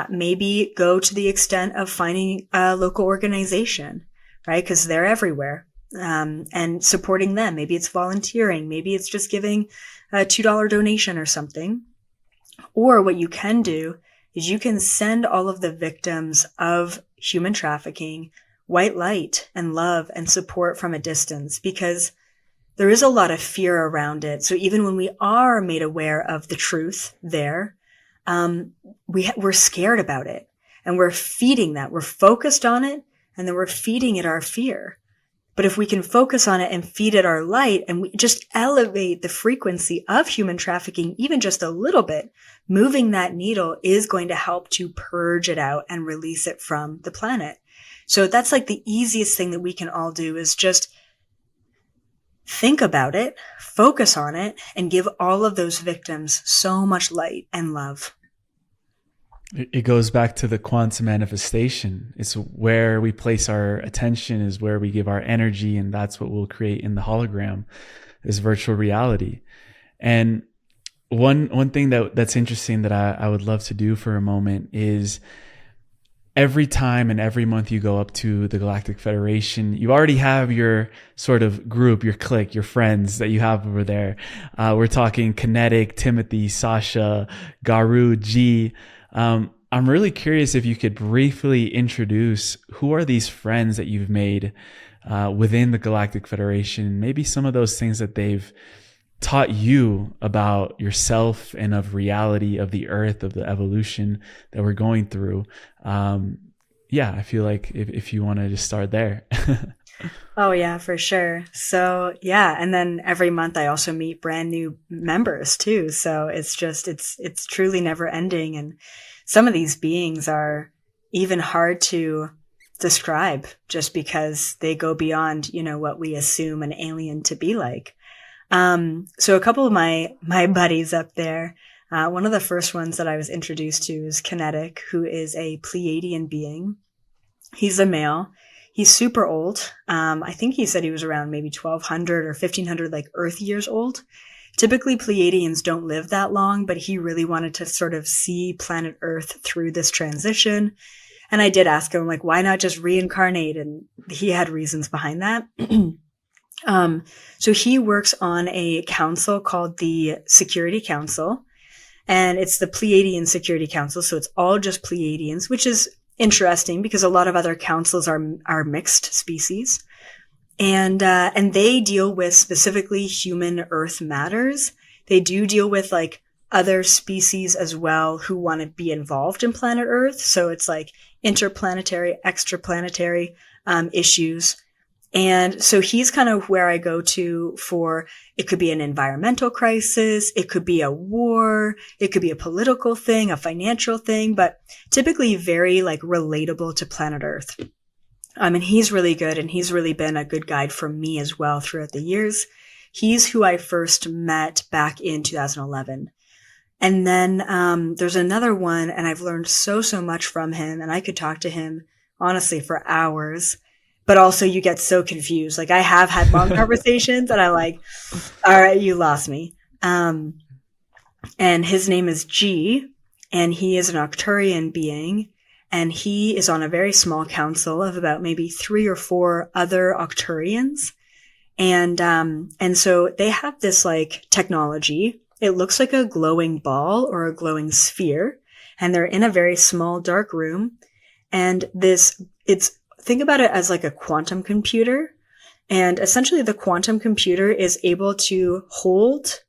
Maybe go to the extent of finding a local organization, right? Because they're everywhere, and supporting them. Maybe it's volunteering. Maybe it's just giving a $2 donation or something. Or what you can do is you can send all of the victims of human trafficking white light and love and support from a distance, because there is a lot of fear around it. So even when we are made aware of the truth there, we're scared about it, and we're feeding that. We're focused on it, and then we're feeding it our fear. But if we can focus on it and feed it our light, and we just elevate the frequency of human trafficking even just a little bit, moving that needle is going to help to purge it out and release it from the planet. So that's like the easiest thing that we can all do, is just think about it, focus on it, and give all of those victims so much light and love. It goes back to the quantum manifestation. It's where we place our attention, is where we give our energy, and that's what we'll create in the hologram, this virtual reality. And one thing that's interesting that I would love to do for a moment is, every time and every month you go up to the Galactic Federation, you already have your sort of group, your clique, your friends that you have over there. We're talking Kinetic, Timothy, Sasha, Garu, G. I'm really curious if you could briefly introduce who are these friends that you've made within the Galactic Federation, maybe some of those things that they've taught you about yourself and of reality, of the earth, of the evolution that we're going through. I feel like if you want to just start there. Oh yeah, for sure. So yeah. And then every month I also meet brand new members too. So it's truly never ending. And some of these beings are even hard to describe, just because they go beyond, what we assume an alien to be like. So a couple of my buddies up there, one of the first ones that I was introduced to is Kinetic, who is a Pleiadian being. He's a male. He's super old. I think he said he was around maybe 1200 or 1500 like Earth years old. Typically Pleiadians don't live that long, but he really wanted to sort of see planet Earth through this transition. And I did ask him, like, why not just reincarnate? And he had reasons behind that. So he works on a council called the Security Council, and it's the Pleiadian Security Council. So it's all just Pleiadians, which is interesting because a lot of other councils are mixed species. And they deal with specifically human Earth matters. They do deal with like other species as well who want to be involved in planet Earth. So it's like interplanetary, extraplanetary, issues. And so he's kind of where I go to for, it could be an environmental crisis, it could be a war, it could be a political thing, a financial thing, but typically very like relatable to planet Earth. And he's really good, and he's really been a good guide for me as well throughout the years. He's who I first met back in 2011. And then there's another one, and I've learned so much from him, and I could talk to him honestly for hours. But also you get so confused. Like I have had long conversations and I'm like, all right, you lost me. And his name is G, and he is an Arcturian being, and he is on a very small council of about maybe 3 or 4 other Arcturians. And so they have this like technology. It looks like a glowing ball or a glowing sphere, and they're in a very small dark room. And think about it as like a quantum computer. And essentially the quantum computer is able to hold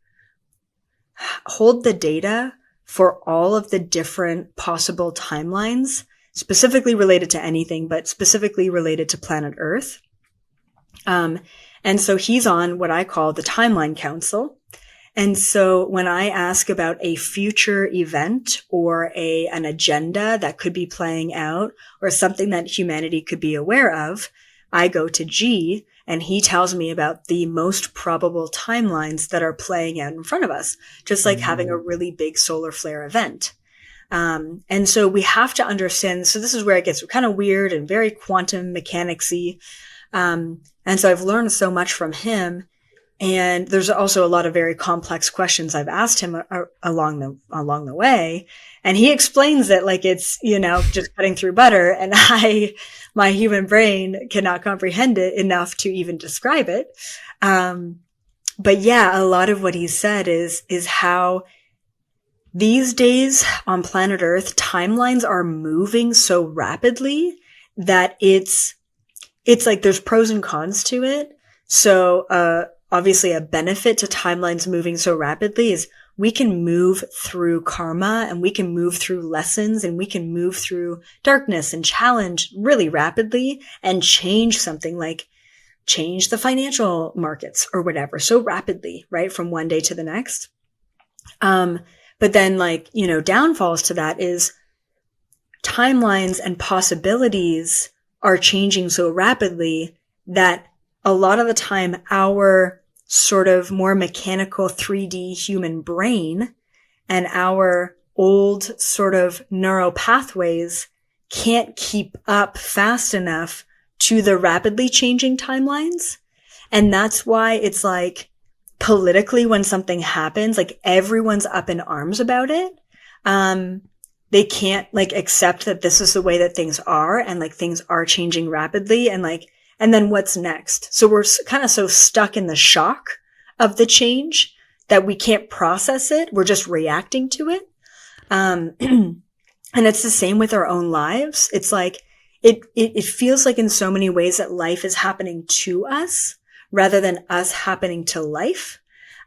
the data for all of the different possible timelines, specifically related to anything, but specifically related to planet Earth. And so he's on what I call the Timeline Council. And so when I ask about a future event or an agenda that could be playing out or something that humanity could be aware of, I go to G, and he tells me about the most probable timelines that are playing out in front of us, just like having a really big solar flare event. And so we have to understand, so this is where it gets kind of weird and very quantum mechanics-y. And so I've learned so much from him. And there's also a lot of very complex questions I've asked him along the way. And he explains it like it's, just cutting through butter. And my human brain cannot comprehend it enough to even describe it. But yeah, a lot of what he said is how these days on planet Earth, timelines are moving so rapidly that it's like there's pros and cons to it. So, obviously a benefit to timelines moving so rapidly is we can move through karma and we can move through lessons and we can move through darkness and challenge really rapidly and change something, like change the financial markets or whatever so rapidly, right? From one day to the next. But then downfalls to that is timelines and possibilities are changing so rapidly that a lot of the time our sort of more mechanical 3D human brain and our old sort of neural pathways can't keep up fast enough to the rapidly changing timelines. And that's why it's like politically when something happens, like everyone's up in arms about it. They can't accept that this is the way that things are and things are changing rapidly and then what's next? So we're kind of so stuck in the shock of the change that we can't process it. We're just reacting to it. And it's the same with our own lives. It's like, it feels like in so many ways that life is happening to us rather than us happening to life.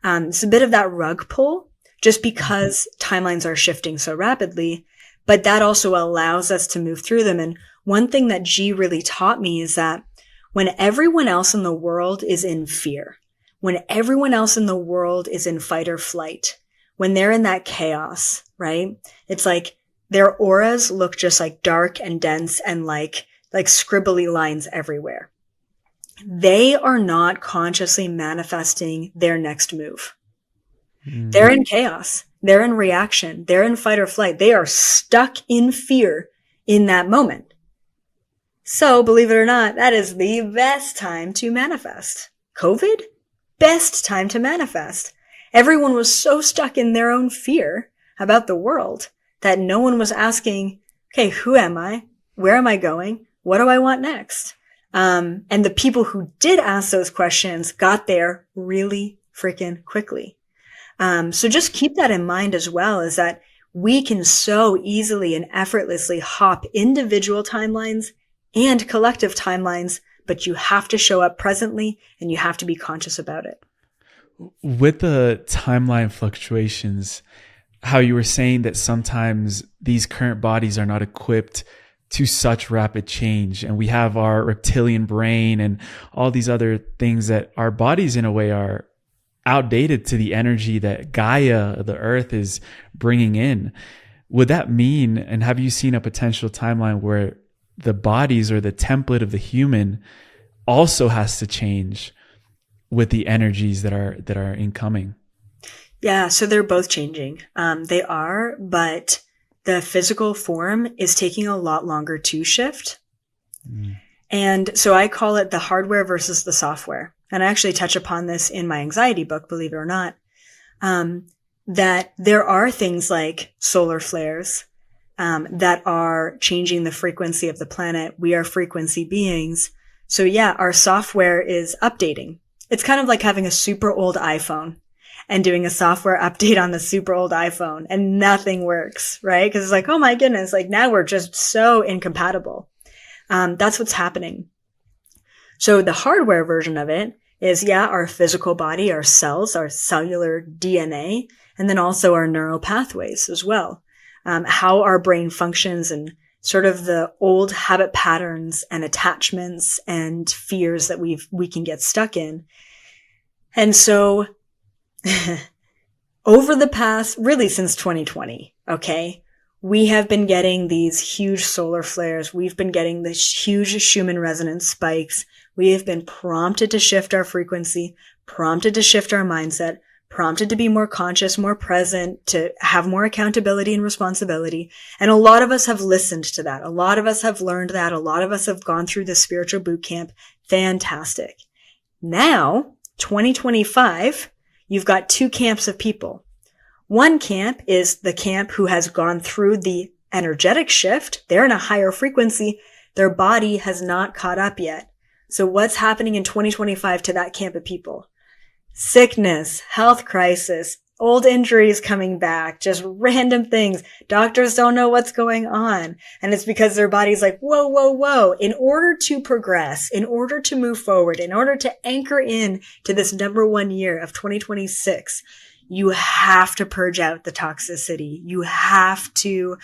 It's a bit of that rug pull just because timelines are shifting so rapidly, but that also allows us to move through them. And one thing that G really taught me is that when everyone else in the world is in fear, when everyone else in the world is in fight or flight, when they're in that chaos, right? It's like their auras look just like dark and dense and like scribbly lines everywhere. They are not consciously manifesting their next move. They're in chaos. They're in reaction. They're in fight or flight. They are stuck in fear in that moment. So, believe it or not, that is the best time to manifest. COVID? Best time to manifest. Everyone was so stuck in their own fear about the world that no one was asking, okay, who am I? Where am I going? What do I want next? And the people who did ask those questions got there really freaking quickly. So just keep that in mind as well, is that we can so easily and effortlessly hop individual timelines and collective timelines, but you have to show up presently and you have to be conscious about it. With the timeline fluctuations, how you were saying that sometimes these current bodies are not equipped to such rapid change, and we have our reptilian brain and all these other things that our bodies in a way are outdated to the energy that Gaia, the earth, is bringing in. Would that mean, and have you seen a potential timeline where the bodies or the template of the human also has to change with the energies that are incoming? Yeah, so they're both changing. They are, but the physical form is taking a lot longer to shift. And so I call it the hardware versus the software. And I actually touch upon this in my anxiety book, believe it or not, that there are things like solar flares that are changing the frequency of the planet. We are frequency beings. So yeah, our software is updating. It's kind of like having a super old iPhone and doing a software update on the super old iPhone and nothing works, right? Because it's like, oh my goodness, like now we're just so incompatible. That's what's happening. So the hardware version of it is, yeah, our physical body, our cells, our cellular DNA, and then also our neural pathways as well. How our brain functions and sort of the old habit patterns and attachments and fears that we can get stuck in. And so over the past, really since 2020, okay, we have been getting these huge solar flares. We've been getting this huge Schumann resonance spikes. We have been prompted to shift our frequency, prompted to shift our mindset, prompted to be more conscious, more present, to have more accountability and responsibility. And a lot of us have listened to that. A lot of us have learned that. A lot of us have gone through the spiritual boot camp. Fantastic. Now 2025, you've got two camps of people. One camp is the camp who has gone through the energetic shift. They're in a higher frequency. Their body has not caught up yet. So what's happening in 2025 to that camp of people? Sickness, health crisis, old injuries coming back, just random things. Doctors don't know what's going on. And it's because their body's like, whoa, whoa, whoa. In order to progress, in order to move forward, in order to anchor in to this number one year of 2026, you have to purge out the toxicity. You have to,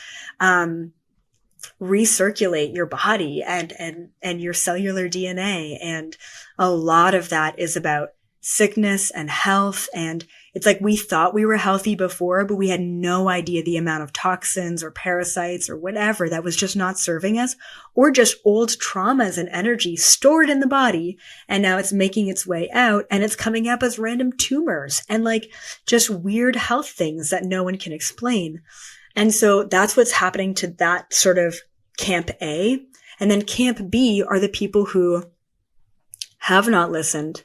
recirculate your body and your cellular DNA. And a lot of that is about sickness and health. And it's like we thought we were healthy before, but we had no idea the amount of toxins or parasites or whatever that was just not serving us, or just old traumas and energy stored in the body. And now it's making its way out and it's coming up as random tumors and like just weird health things that no one can explain. And so that's what's happening to that sort of camp A. And then camp B are the people who have not listened,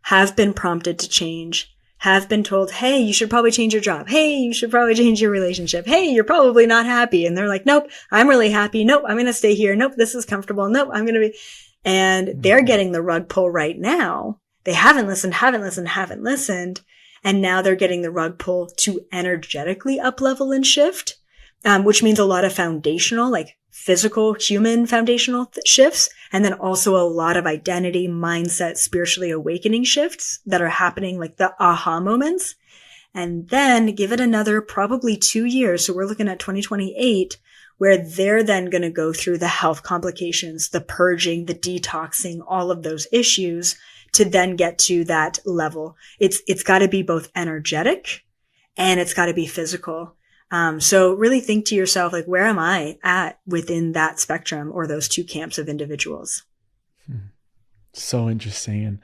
have been prompted to change, have been told, hey, you should probably change your job. Hey, you should probably change your relationship. Hey, you're probably not happy. And they're like, nope, I'm really happy. Nope, I'm going to stay here. Nope, this is comfortable. Nope, I'm going to be. And they're getting the rug pull right now. They haven't listened. And now they're getting the rug pull to energetically up level and shift, which means a lot of foundational, like physical, human foundational shifts. And then also a lot of identity, mindset, spiritually awakening shifts that are happening, like the aha moments. And then give it another probably 2 years. So we're looking at 2028, where they're then going to go through the health complications, the purging, the detoxing, all of those issues to then get to that level. It's got to be both energetic and it's got to be physical. So really think to yourself, like, where am I at within that spectrum or those two camps of individuals? So interesting. And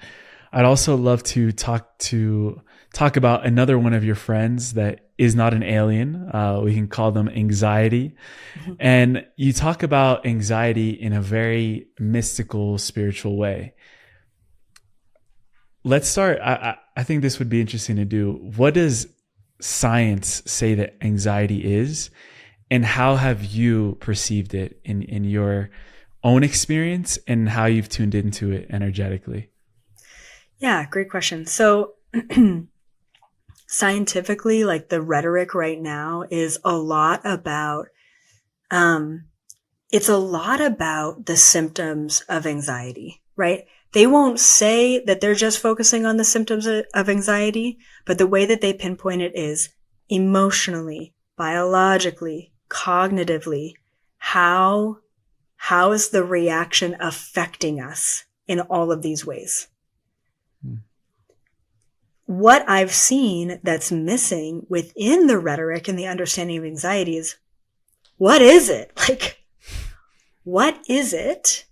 I'd also love to talk about another one of your friends that is not an alien. We can call them anxiety. Mm-hmm. And you talk about anxiety in a very mystical, spiritual way. Let's start. I think this would be interesting to do. What does science say that anxiety is, and how have you perceived it in your own experience and how you've tuned into it energetically? Yeah, great question. So scientifically, like the rhetoric right now is a lot about, it's a lot about the symptoms of anxiety, right? They won't say that they're just focusing on the symptoms of anxiety, but the way that they pinpoint it is emotionally, biologically, cognitively, how is the reaction affecting us in all of these ways? What I've seen that's missing within the rhetoric and the understanding of anxiety is, what is it? Like, what is it?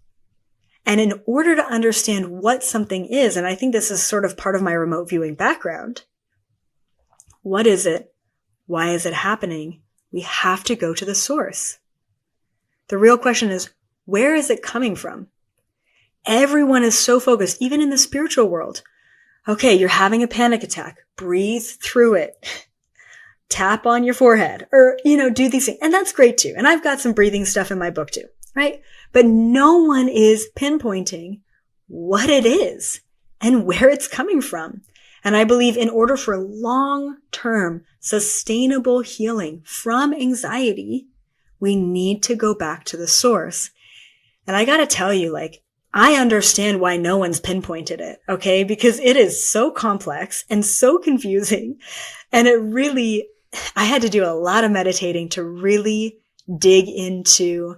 And in order to understand what something is, and I think this is sort of part of my remote viewing background, what is it? Why is it happening? We have to go to the source. The real question is, where is it coming from? Everyone is so focused, even in the spiritual world. Okay, you're having a panic attack. Breathe through it. Tap on your forehead or, do these things. And that's great too. And I've got some breathing stuff in my book too, right? But no one is pinpointing what it is and where it's coming from. And I believe in order for long-term sustainable healing from anxiety, we need to go back to the source. And I got to tell you, like, I understand why no one's pinpointed it, okay? Because it is so complex and so confusing. And I had to do a lot of meditating to really dig into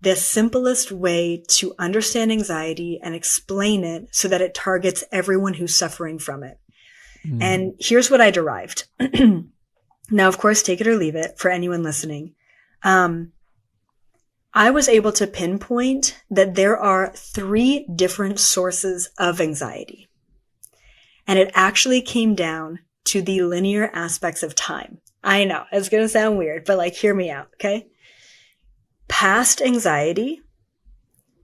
the simplest way to understand anxiety and explain it so that it targets everyone who's suffering from it. Mm. And here's what I derived. Now, of course, take it or leave it for anyone listening. I was able to pinpoint that there are 3 different sources of anxiety. And it actually came down to the linear aspects of time. I know, it's going to sound weird, but like, hear me out, okay? Past anxiety,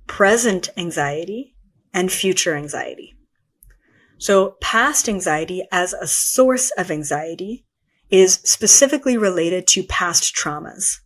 present anxiety, and future anxiety. So past anxiety as a source of anxiety is specifically related to past traumas.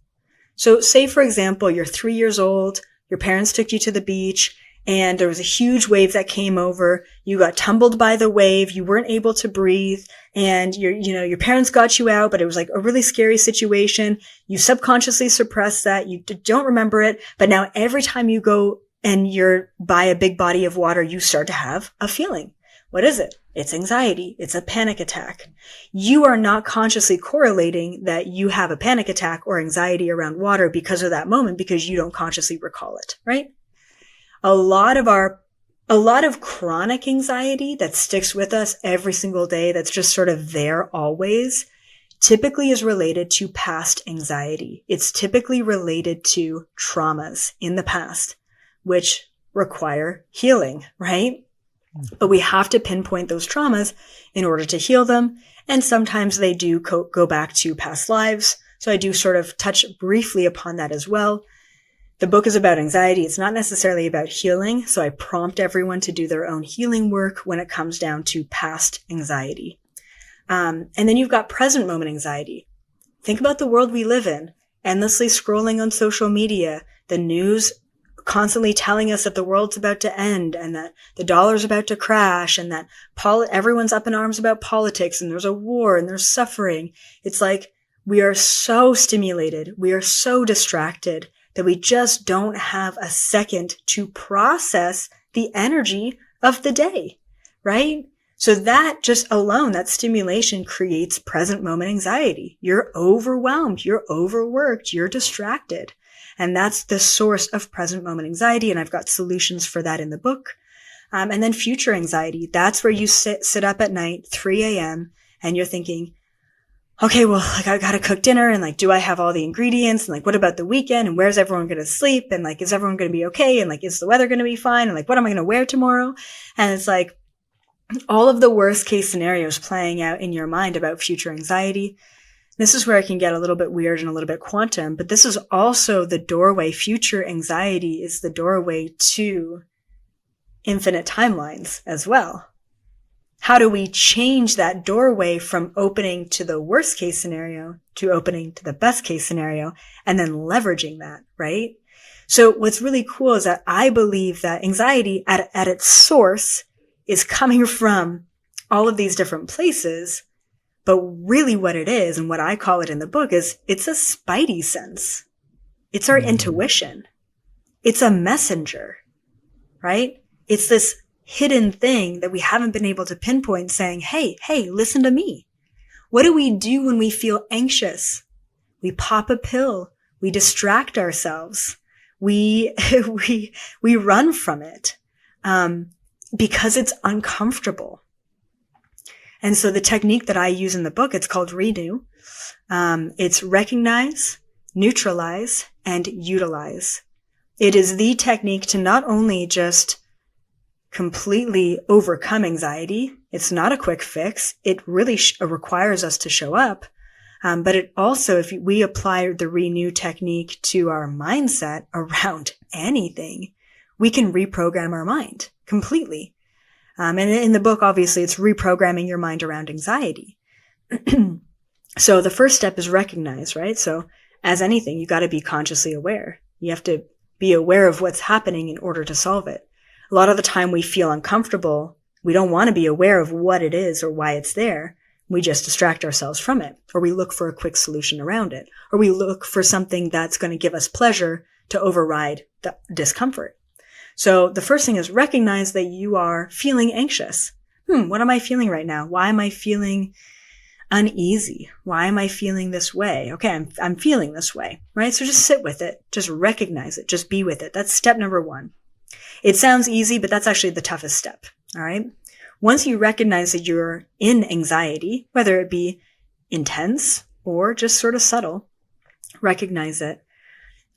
So say, for example, you're 3 years old, your parents took you to the beach, and there was a huge wave that came over. You got tumbled by the wave. You weren't able to breathe, and your parents got you out, but it was like a really scary situation. You subconsciously suppressed that. You don't remember it, but now every time you go and you're by a big body of water, you start to have a feeling. What is it? It's anxiety. It's a panic attack. You are not consciously correlating that you have a panic attack or anxiety around water because of that moment, because you don't consciously recall it, right? A lot of chronic anxiety that sticks with us every single day, that's just sort of there always, typically is related to past anxiety. It's typically related to traumas in the past, which require healing, right? But we have to pinpoint those traumas in order to heal them. And sometimes they do go back to past lives. So I do sort of touch briefly upon that as well. The book is about anxiety. It's not necessarily about healing. So I prompt everyone to do their own healing work when it comes down to past anxiety. And then you've got present moment anxiety. Think about the world we live in, endlessly scrolling on social media, the news constantly telling us that the world's about to end and that the dollar's about to crash and that everyone's up in arms about politics and there's a war and there's suffering. It's like we are so stimulated, we are so distracted that we just don't have a second to process the energy of the day, right? So that just alone, that stimulation creates present moment anxiety. You're overwhelmed, you're overworked, you're distracted. And that's the source of present moment anxiety. And I've got solutions for that in the book. And then future anxiety. That's where you sit up at night, 3 a.m. and you're thinking, okay, well, like I got to cook dinner and like, do I have all the ingredients? And like, what about the weekend? And where's everyone going to sleep? And like, is everyone going to be okay? And like, is the weather going to be fine? And like, what am I going to wear tomorrow? And it's like all of the worst case scenarios playing out in your mind about future anxiety. This is where I can get a little bit weird and a little bit quantum, but this is also the doorway. Future anxiety is the doorway to infinite timelines as well. How do we change that doorway from opening to the worst case scenario to opening to the best case scenario and then leveraging that, right? So what's really cool is that I believe that anxiety at its source is coming from all of these different places. But really what it is, and what I call it in the book, is it's a spidey sense. It's our intuition. It's a messenger, right? It's this hidden thing that we haven't been able to pinpoint saying, hey, listen to me. What do we do when we feel anxious? We pop a pill. We distract ourselves. We run from it, because it's uncomfortable. And so the technique that I use in the book, it's called Renew. It's recognize, neutralize, and utilize. It is the technique to not only just completely overcome anxiety. It's not a quick fix. It really requires us to show up. But it also, if we apply the Renew technique to our mindset around anything, we can reprogram our mind completely. And in the book, obviously, it's reprogramming your mind around anxiety. So the first step is recognize, right? So as anything, you got to be consciously aware. You have to be aware of what's happening in order to solve it. A lot of the time we feel uncomfortable. We don't want to be aware of what it is or why it's there. We just distract ourselves from it, or we look for a quick solution around it, or we look for something that's going to give us pleasure to override the discomfort. So the first thing is recognize that you are feeling anxious. What am I feeling right now? Why am I feeling uneasy? Why am I feeling this way? Okay, I'm feeling this way, right? So just sit with it. Just recognize it. Just be with it. That's step number 1. It sounds easy, but that's actually the toughest step. All right. Once you recognize that you're in anxiety, whether it be intense or just sort of subtle, recognize it.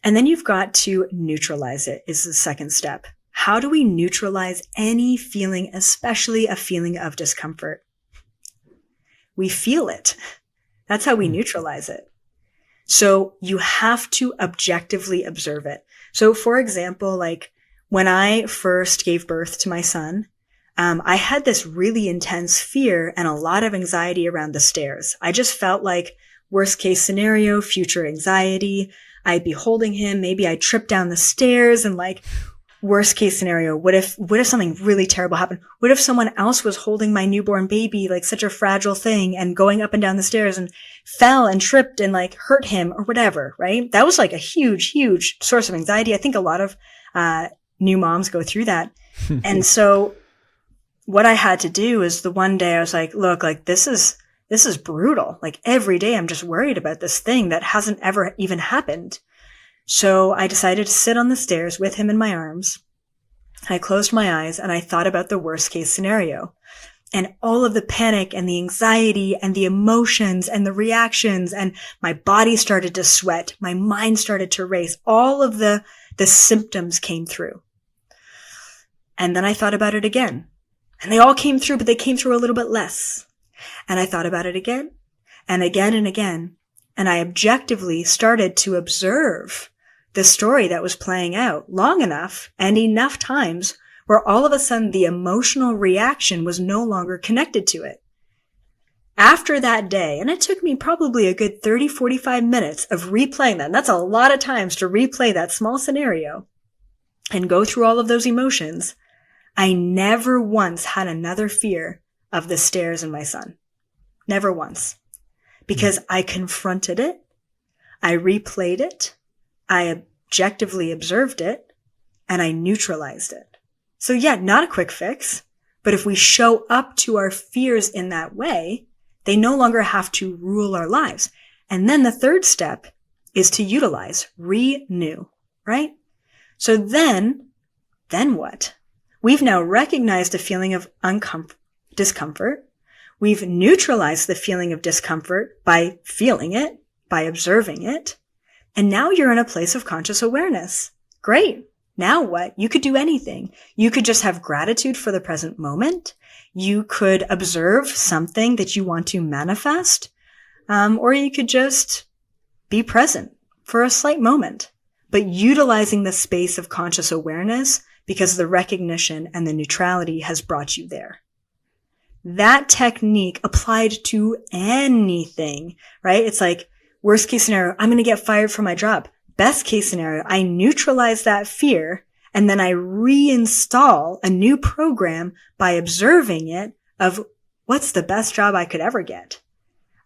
And then you've got to neutralize it is the second step. How do we neutralize any feeling, especially a feeling of discomfort? We feel it. That's how we neutralize it. So you have to objectively observe it. So for example, like when I first gave birth to my son, I had this really intense fear and a lot of anxiety around the stairs. I just felt like worst case scenario, future anxiety. I'd be holding him. Maybe I trip down the stairs and like worst case scenario. What if something really terrible happened? What if someone else was holding my newborn baby, like such a fragile thing, and going up and down the stairs and fell and tripped and like hurt him or whatever, right? That was like a huge, huge source of anxiety. I think a lot of, new moms go through that. And so what I had to do is the one day I was like, look, like this is brutal. Like every day I'm just worried about this thing that hasn't ever even happened. So I decided to sit on the stairs with him in my arms. I closed my eyes and I thought about the worst case scenario and all of the panic and the anxiety and the emotions and the reactions, and my body started to sweat. My mind started to race. All of the symptoms came through. And then I thought about it again. And they all came through, but they came through a little bit less. And I thought about it again and again and again. And I objectively started to observe the story that was playing out long enough and enough times where all of a sudden the emotional reaction was no longer connected to it. After that day, and it took me probably a good 30, 45 minutes of replaying that. And that's a lot of times to replay that small scenario and go through all of those emotions. I never once had another fear of the stairs and my son. Never once. Because I confronted it. I replayed it. I objectively observed it. And I neutralized it. So yeah, not a quick fix. But if we show up to our fears in that way, they no longer have to rule our lives. And then the third step is to utilize, renew, right? So then what? We've now recognized a feeling of discomfort. We've neutralized the feeling of discomfort by feeling it, by observing it. And now you're in a place of conscious awareness. Great. Now what? You could do anything. You could just have gratitude for the present moment. You could observe something that you want to manifest. Or you could just be present for a slight moment, but utilizing the space of conscious awareness because the recognition and the neutrality has brought you there. That technique applied to anything, right? It's like worst case scenario, I'm going to get fired from my job. Best case scenario, I neutralize that fear and then I reinstall a new program by observing it of what's the best job I could ever get.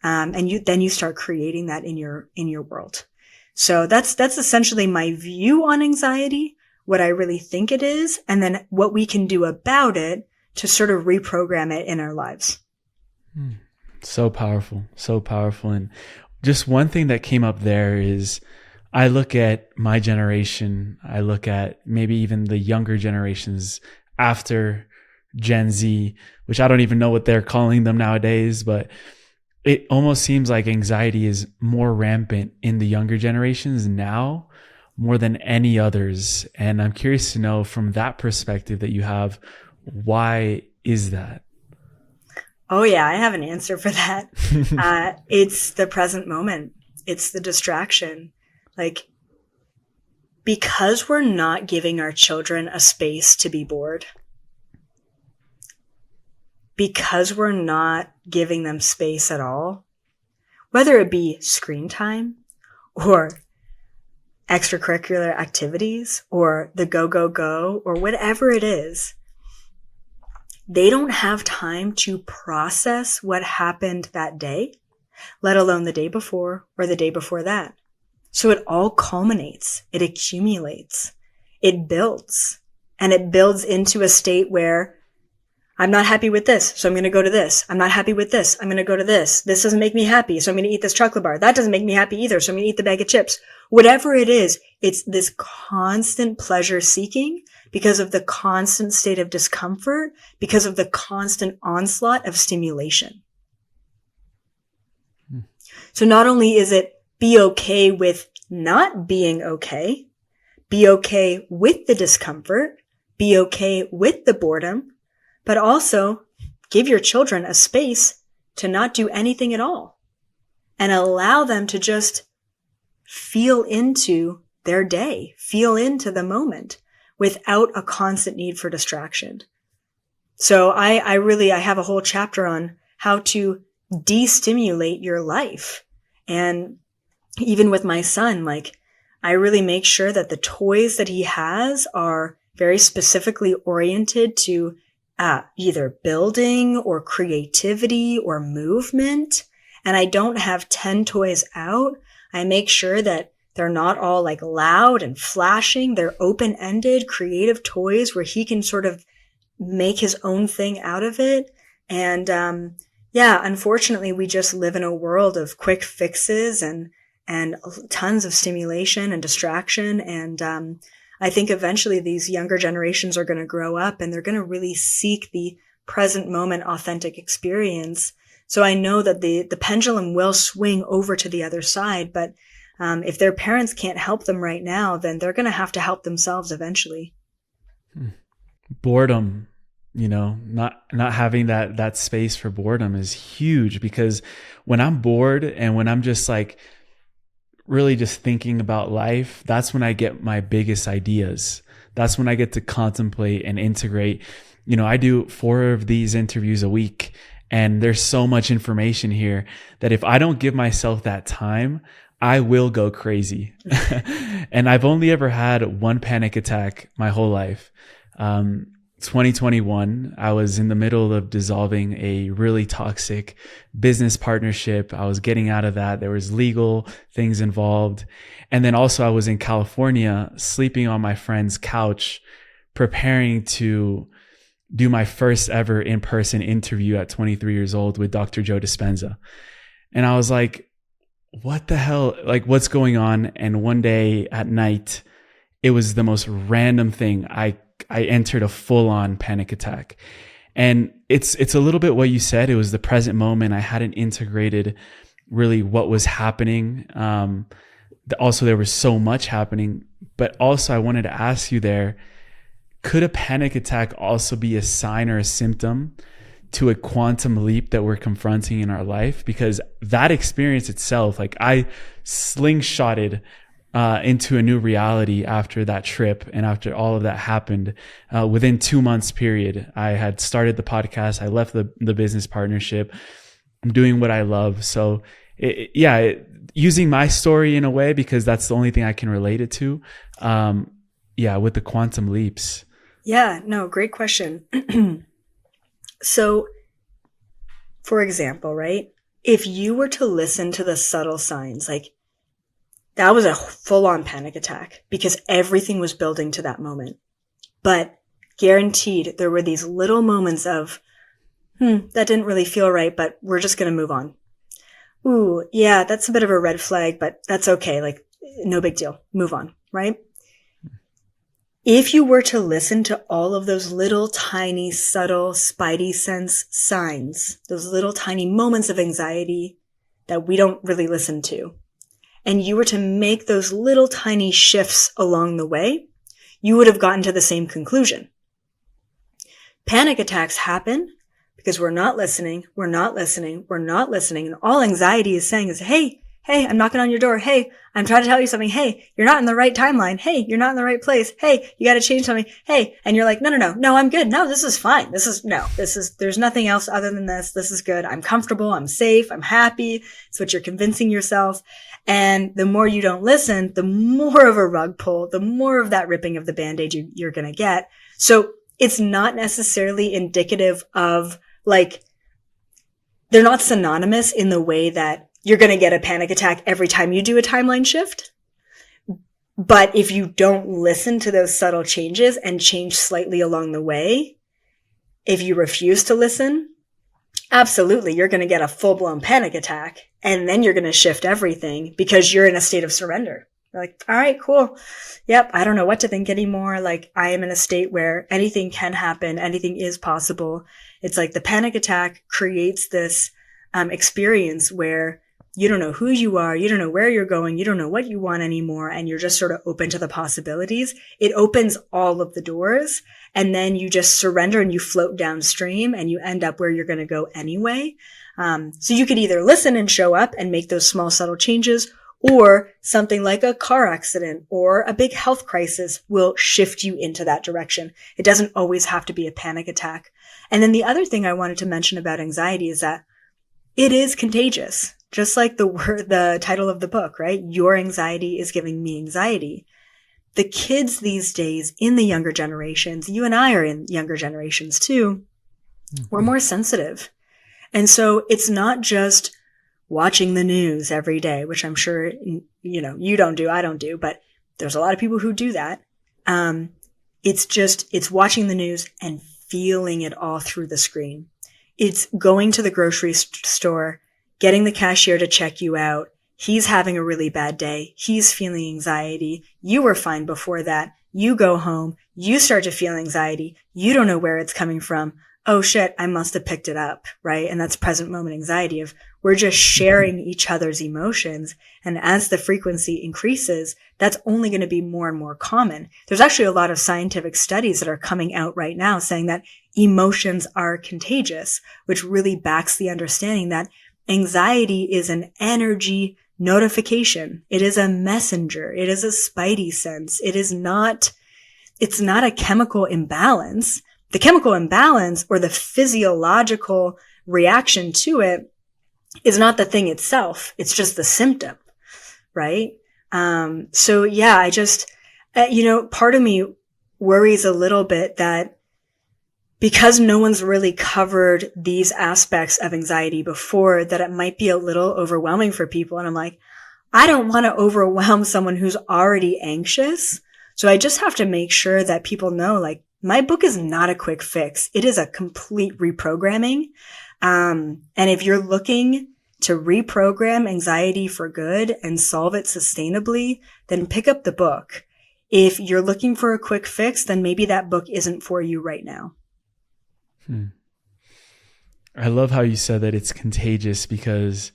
And you start creating that in your world. So that's essentially my view on anxiety, what I really think it is, and then what we can do about it to sort of reprogram it in our lives. So powerful, so powerful. And just one thing that came up there is I look at my generation, I look at maybe even the younger generations after Gen Z, which I don't even know what they're calling them nowadays, but it almost seems like anxiety is more rampant in the younger generations now more than any others. And I'm curious to know from that perspective that you have, why is that? Oh yeah, I have an answer for that. It's the present moment. It's the distraction. Like, because we're not giving our children a space to be bored, because we're not giving them space at all, whether it be screen time or extracurricular activities or the go or whatever it is, they don't have time to process what happened that day, let alone the day before or the day before that. So it all culminates, it accumulates, it builds, and it builds into a state where I'm not happy with this, so I'm going to go to this. I'm not happy with this, I'm going to go to this. This doesn't make me happy, so I'm going to eat this chocolate bar. That doesn't make me happy either, so I'm going to eat the bag of chips. Whatever it is, it's this constant pleasure seeking because of the constant state of discomfort, because of the constant onslaught of stimulation. So not only is it be okay with not being okay, be okay with the discomfort, be okay with the boredom, but also give your children a space to not do anything at all and allow them to just feel into their day, feel into the moment without a constant need for distraction. So I have a whole chapter on how to de-stimulate your life. And even with my son, like, I really make sure that the toys that he has are very specifically oriented to either building or creativity or movement. And I don't have 10 toys out. I make sure that they're not all like loud and flashing. They're open-ended, creative toys where he can sort of make his own thing out of it. And unfortunately, we just live in a world of quick fixes and tons of stimulation and distraction. And I think eventually these younger generations are going to grow up and they're going to really seek the present moment authentic experience. So I know that the pendulum will swing over to the other side, but if their parents can't help them right now, then they're going to have to help themselves eventually. Boredom, not having that space for boredom is huge, because when I'm bored and when I'm just like really just thinking about life, that's when I get my biggest ideas. That's when I get to contemplate and integrate. I do 4 of these interviews a week, and there's so much information here that if I don't give myself that time, I will go crazy. And I've only ever had one panic attack my whole life. 2021, I was in the middle of dissolving a really toxic business partnership. I was getting out of that. There was legal things involved. And then also I was in California, sleeping on my friend's couch, preparing to do my first ever in-person interview at 23 years old with Dr. Joe Dispenza. And I was like, what the hell? Like, what's going on? And one day at night, it was the most random thing. I entered a full-on panic attack. And it's a little bit what you said. It was the present moment. I hadn't integrated really what was happening. Also, there was so much happening. But also, I wanted to ask you there, could a panic attack also be a sign or a symptom to a quantum leap that we're confronting in our life? Because that experience itself, like, I slingshotted into a new reality after that trip. And after all of that happened, within 2 months period, I had started the podcast. I left the business partnership. I'm doing what I love. So using my story in a way, because that's the only thing I can relate it to. With the quantum leaps. Yeah, no, great question. So, for example, right? If you were to listen to the subtle signs, like, that was a full-on panic attack because everything was building to that moment. But guaranteed, there were these little moments of, that didn't really feel right, but we're just going to move on. Ooh, yeah, that's a bit of a red flag, but that's okay. Like, no big deal. Move on, right? If you were to listen to all of those little tiny, subtle, spidey sense signs, those little tiny moments of anxiety that we don't really listen to, and you were to make those little tiny shifts along the way, you would have gotten to the same conclusion. Panic attacks happen because we're not listening, and all anxiety is saying is, hey, I'm knocking on your door. Hey, I'm trying to tell you something. Hey, you're not in the right timeline. Hey, you're not in the right place. Hey, you got to change something. Hey, and you're like, no, I'm good. No, this is fine. There's nothing else other than this. This is good. I'm comfortable. I'm safe. I'm happy. It's what you're convincing yourself. And the more you don't listen, the more of a rug pull, the more of that ripping of the Band-Aid you're going to get. So it's not necessarily indicative of, like, they're not synonymous in the way that you're going to get a panic attack every time you do a timeline shift. But if you don't listen to those subtle changes and change slightly along the way, if you refuse to listen, absolutely, you're going to get a full-blown panic attack. And then you're going to shift everything because you're in a state of surrender. You're like, all right, cool. Yep, I don't know what to think anymore. Like, I am in a state where anything can happen. Anything is possible. It's like the panic attack creates this experience where you don't know who you are, you don't know where you're going, you don't know what you want anymore, and you're just sort of open to the possibilities. It opens all of the doors, and then you just surrender and you float downstream and you end up where you're going to go anyway. So you could either listen and show up and make those small, subtle changes, Or something like a car accident or a big health crisis will shift you into that direction. It doesn't always have to be a panic attack. And then the other thing I wanted to mention about anxiety is that it is contagious. Just like the title of the book, right? Your anxiety is giving me anxiety. The kids these days in the younger generations, you and I are in younger generations too, we're more sensitive. And so it's not just watching the news every day, which I'm sure, you don't do, I don't do, but there's a lot of people who do that. It's watching the news and feeling it all through the screen. It's going to the grocery store, getting the cashier to check you out. He's having a really bad day. He's feeling anxiety. You were fine before that. You go home. You start to feel anxiety. You don't know where it's coming from. Oh shit, I must have picked it up, right? And that's present moment anxiety of we're just sharing each other's emotions. And as the frequency increases, that's only going to be more and more common. There's actually a lot of scientific studies that are coming out right now saying that emotions are contagious, which really backs the understanding that anxiety is an energy notification. It is a messenger. It is a spidey sense. It's not a chemical imbalance. The chemical imbalance or the physiological reaction to it is not the thing itself. It's just the symptom, right? So yeah, I just, part of me worries a little bit that because no one's really covered these aspects of anxiety before, that it might be a little overwhelming for people. And I'm like, I don't want to overwhelm someone who's already anxious. So I just have to make sure that people know, like, my book is not a quick fix. It is a complete reprogramming. And if you're looking to reprogram anxiety for good and solve it sustainably, then pick up the book. If you're looking for a quick fix, then maybe that book isn't for you right now. I love how you said that it's contagious because,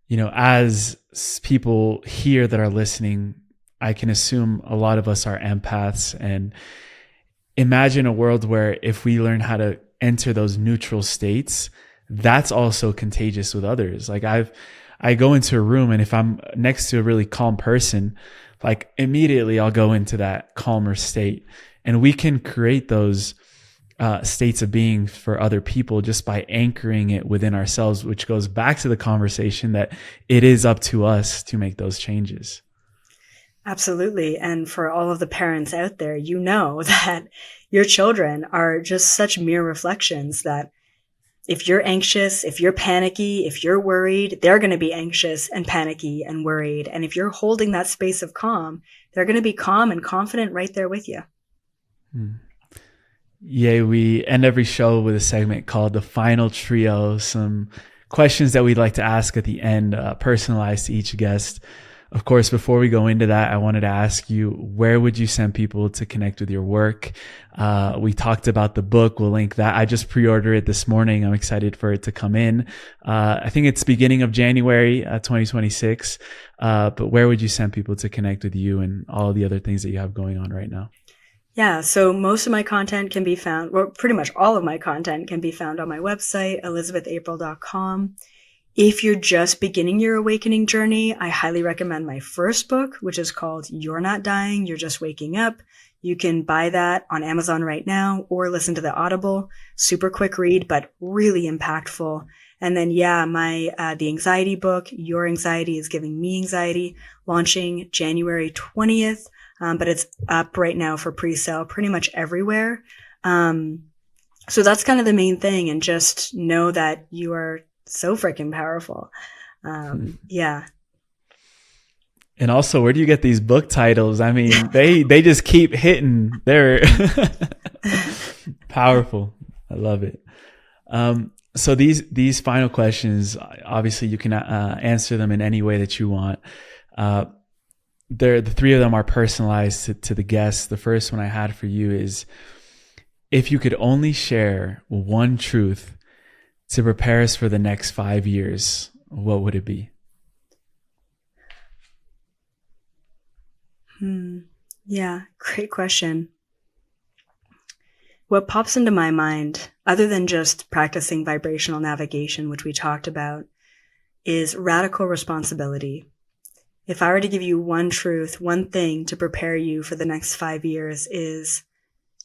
as people here that are listening, I can assume a lot of us are empaths, and imagine a world where if we learn how to enter those neutral states, that's also contagious with others. Like I go into a room, and if I'm next to a really calm person, like immediately I'll go into that calmer state, and we can create those states of being for other people just by anchoring it within ourselves, which goes back to the conversation that it is up to us to make those changes. Absolutely. And for all of the parents out there, you know that your children are just such mere reflections that if you're anxious, if you're panicky, if you're worried, they're going to be anxious and panicky and worried. And if you're holding that space of calm, they're going to be calm and confident right there with you. Yeah, we end every show with a segment called The Final Trio, some questions that we'd like to ask at the end, personalized to each guest. Of course, before we go into that, I wanted to ask you, where would you send people to connect with your work? We talked about the book. We'll link that. I just pre-ordered it this morning. I'm excited for it to come in. I think it's beginning of January, 2026. But where would you send people to connect with you and all the other things that you have going on right now? Yeah, so most of my content can be found, well, pretty much all of my content can be found on my website, elizabethapril.com. If you're just beginning your awakening journey, I highly recommend my first book, which is called You're Not Dying, You're Just Waking Up. You can buy that on Amazon right now or listen to the Audible. Super quick read, but really impactful. And then, the anxiety book, Your Anxiety is Giving Me Anxiety, launching January 20th. But it's up right now for pre-sale pretty much everywhere. So that's kind of the main thing. And just know that you are so freaking powerful. Yeah. And also, where do you get these book titles? I mean, they just keep hitting. They're powerful. I love it. So these final questions, obviously you can answer them in any way that you want. The three of them are personalized to the guests. The first one I had for you is, if you could only share one truth to prepare us for the next 5 years, what would it be? Yeah, great question. What pops into my mind, other than just practicing vibrational navigation, which we talked about, is radical responsibility. if I were to give you one truth, one thing to prepare you for the next 5 years, is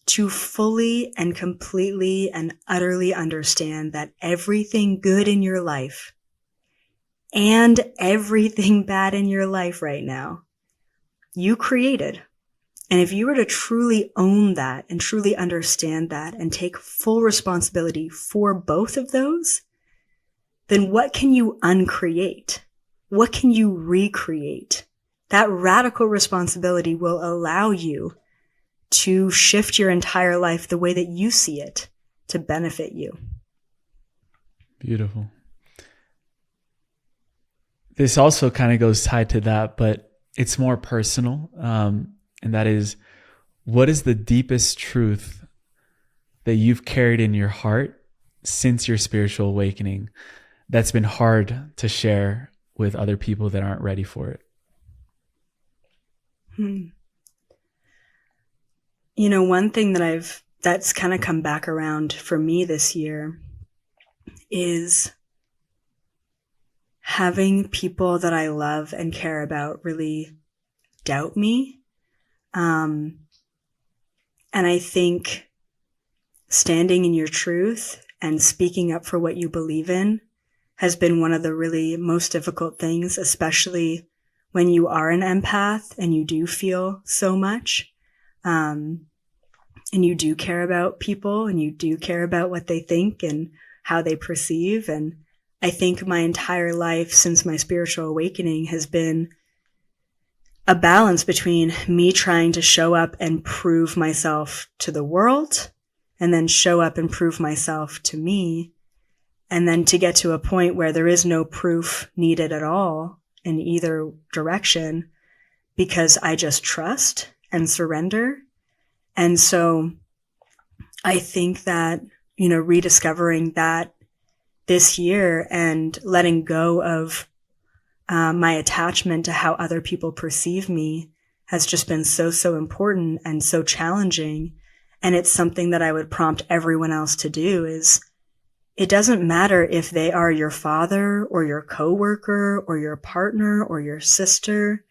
to fully and completely and utterly understand that everything good in your life and everything bad in your life right now, you created. And if you were to truly own that and truly understand that and take full responsibility for both of those, then what can you uncreate? What can you recreate? That radical responsibility will allow you to shift your entire life the way that you see it to benefit you. Beautiful. This also kind of goes tied to that, but it's more personal. And that is, what is the deepest truth that you've carried in your heart since your spiritual awakening that's been hard to share with other people that aren't ready for it? You know, one thing that's kind of come back around for me this year is having people that I love and care about really doubt me. And I think standing in your truth and speaking up for what you believe in has been one of the really most difficult things, especially when you are an empath and you do feel so much. And you do care about people and you do care about what they think and how they perceive. And I think my entire life since my spiritual awakening has been a balance between me trying to show up and prove myself to the world, and then show up and prove myself to me, and then to get to a point where there is no proof needed at all in either direction, because I just trust and surrender. And so I think that, you know, rediscovering that this year and letting go of my attachment to how other people perceive me has just been so important and so challenging. And it's something that I would prompt everyone else to do. Is it doesn't matter if they are your father or your coworker or your partner or your sister,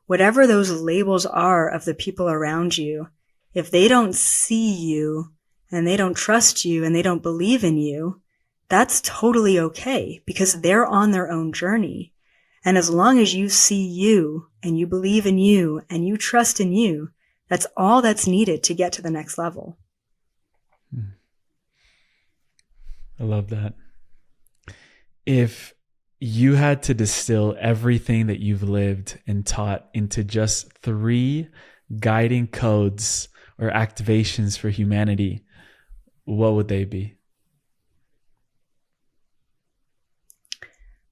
whatever those labels are of the people around you. If they don't see you and they don't trust you and they don't believe in you, that's totally okay, because they're on their own journey. And as long as you see you and you believe in you and you trust in you, that's all that's needed to get to the next level. I love that. If you had to distill everything that you've lived and taught into just 3 guiding codes or activations for humanity, what would they be?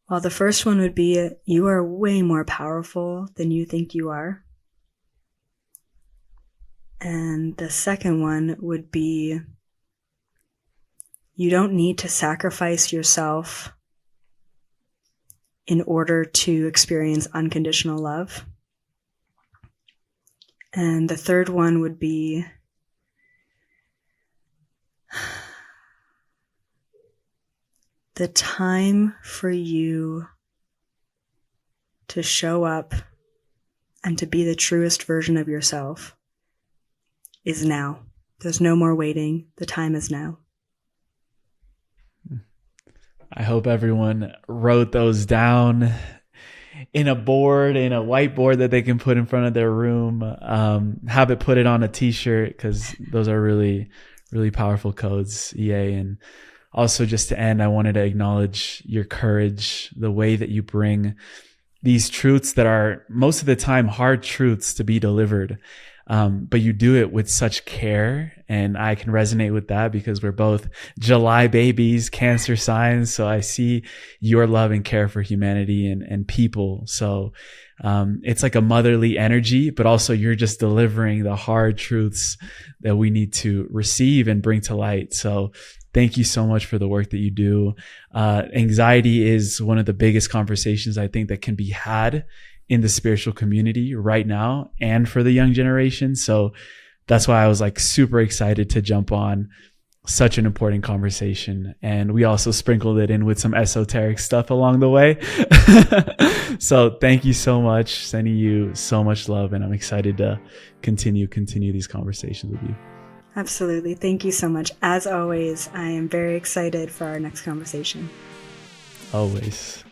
Well, the first one would be, you are way more powerful than you think you are. And the second one would be, you don't need to sacrifice yourself in order to experience unconditional love. And the third one would be, the time for you to show up and to be the truest version of yourself is now. There's no more waiting. The time is now. I hope everyone wrote those down in a whiteboard that they can put in front of their room. Have it put it on a t-shirt, because those are really, really powerful codes, EA. And also, just to end, I wanted to acknowledge your courage, the way that you bring these truths that are most of the time hard truths to be delivered. But you do it with such care, and I can resonate with that because we're both July babies, Cancer signs. So I see your love and care for humanity and people. So it's like a motherly energy, but also you're just delivering the hard truths that we need to receive and bring to light. So thank you so much for the work that you do. Anxiety is one of the biggest conversations I think that can be had in the spiritual community right now and for the young generation. So that's why I was like super excited to jump on. such an important conversation. And we also sprinkled it in with some esoteric stuff along the way. So thank you so much. Sending you so much love. And I'm excited to continue these conversations with you. Absolutely. Thank you so much. As always, I am very excited for our next conversation. Always.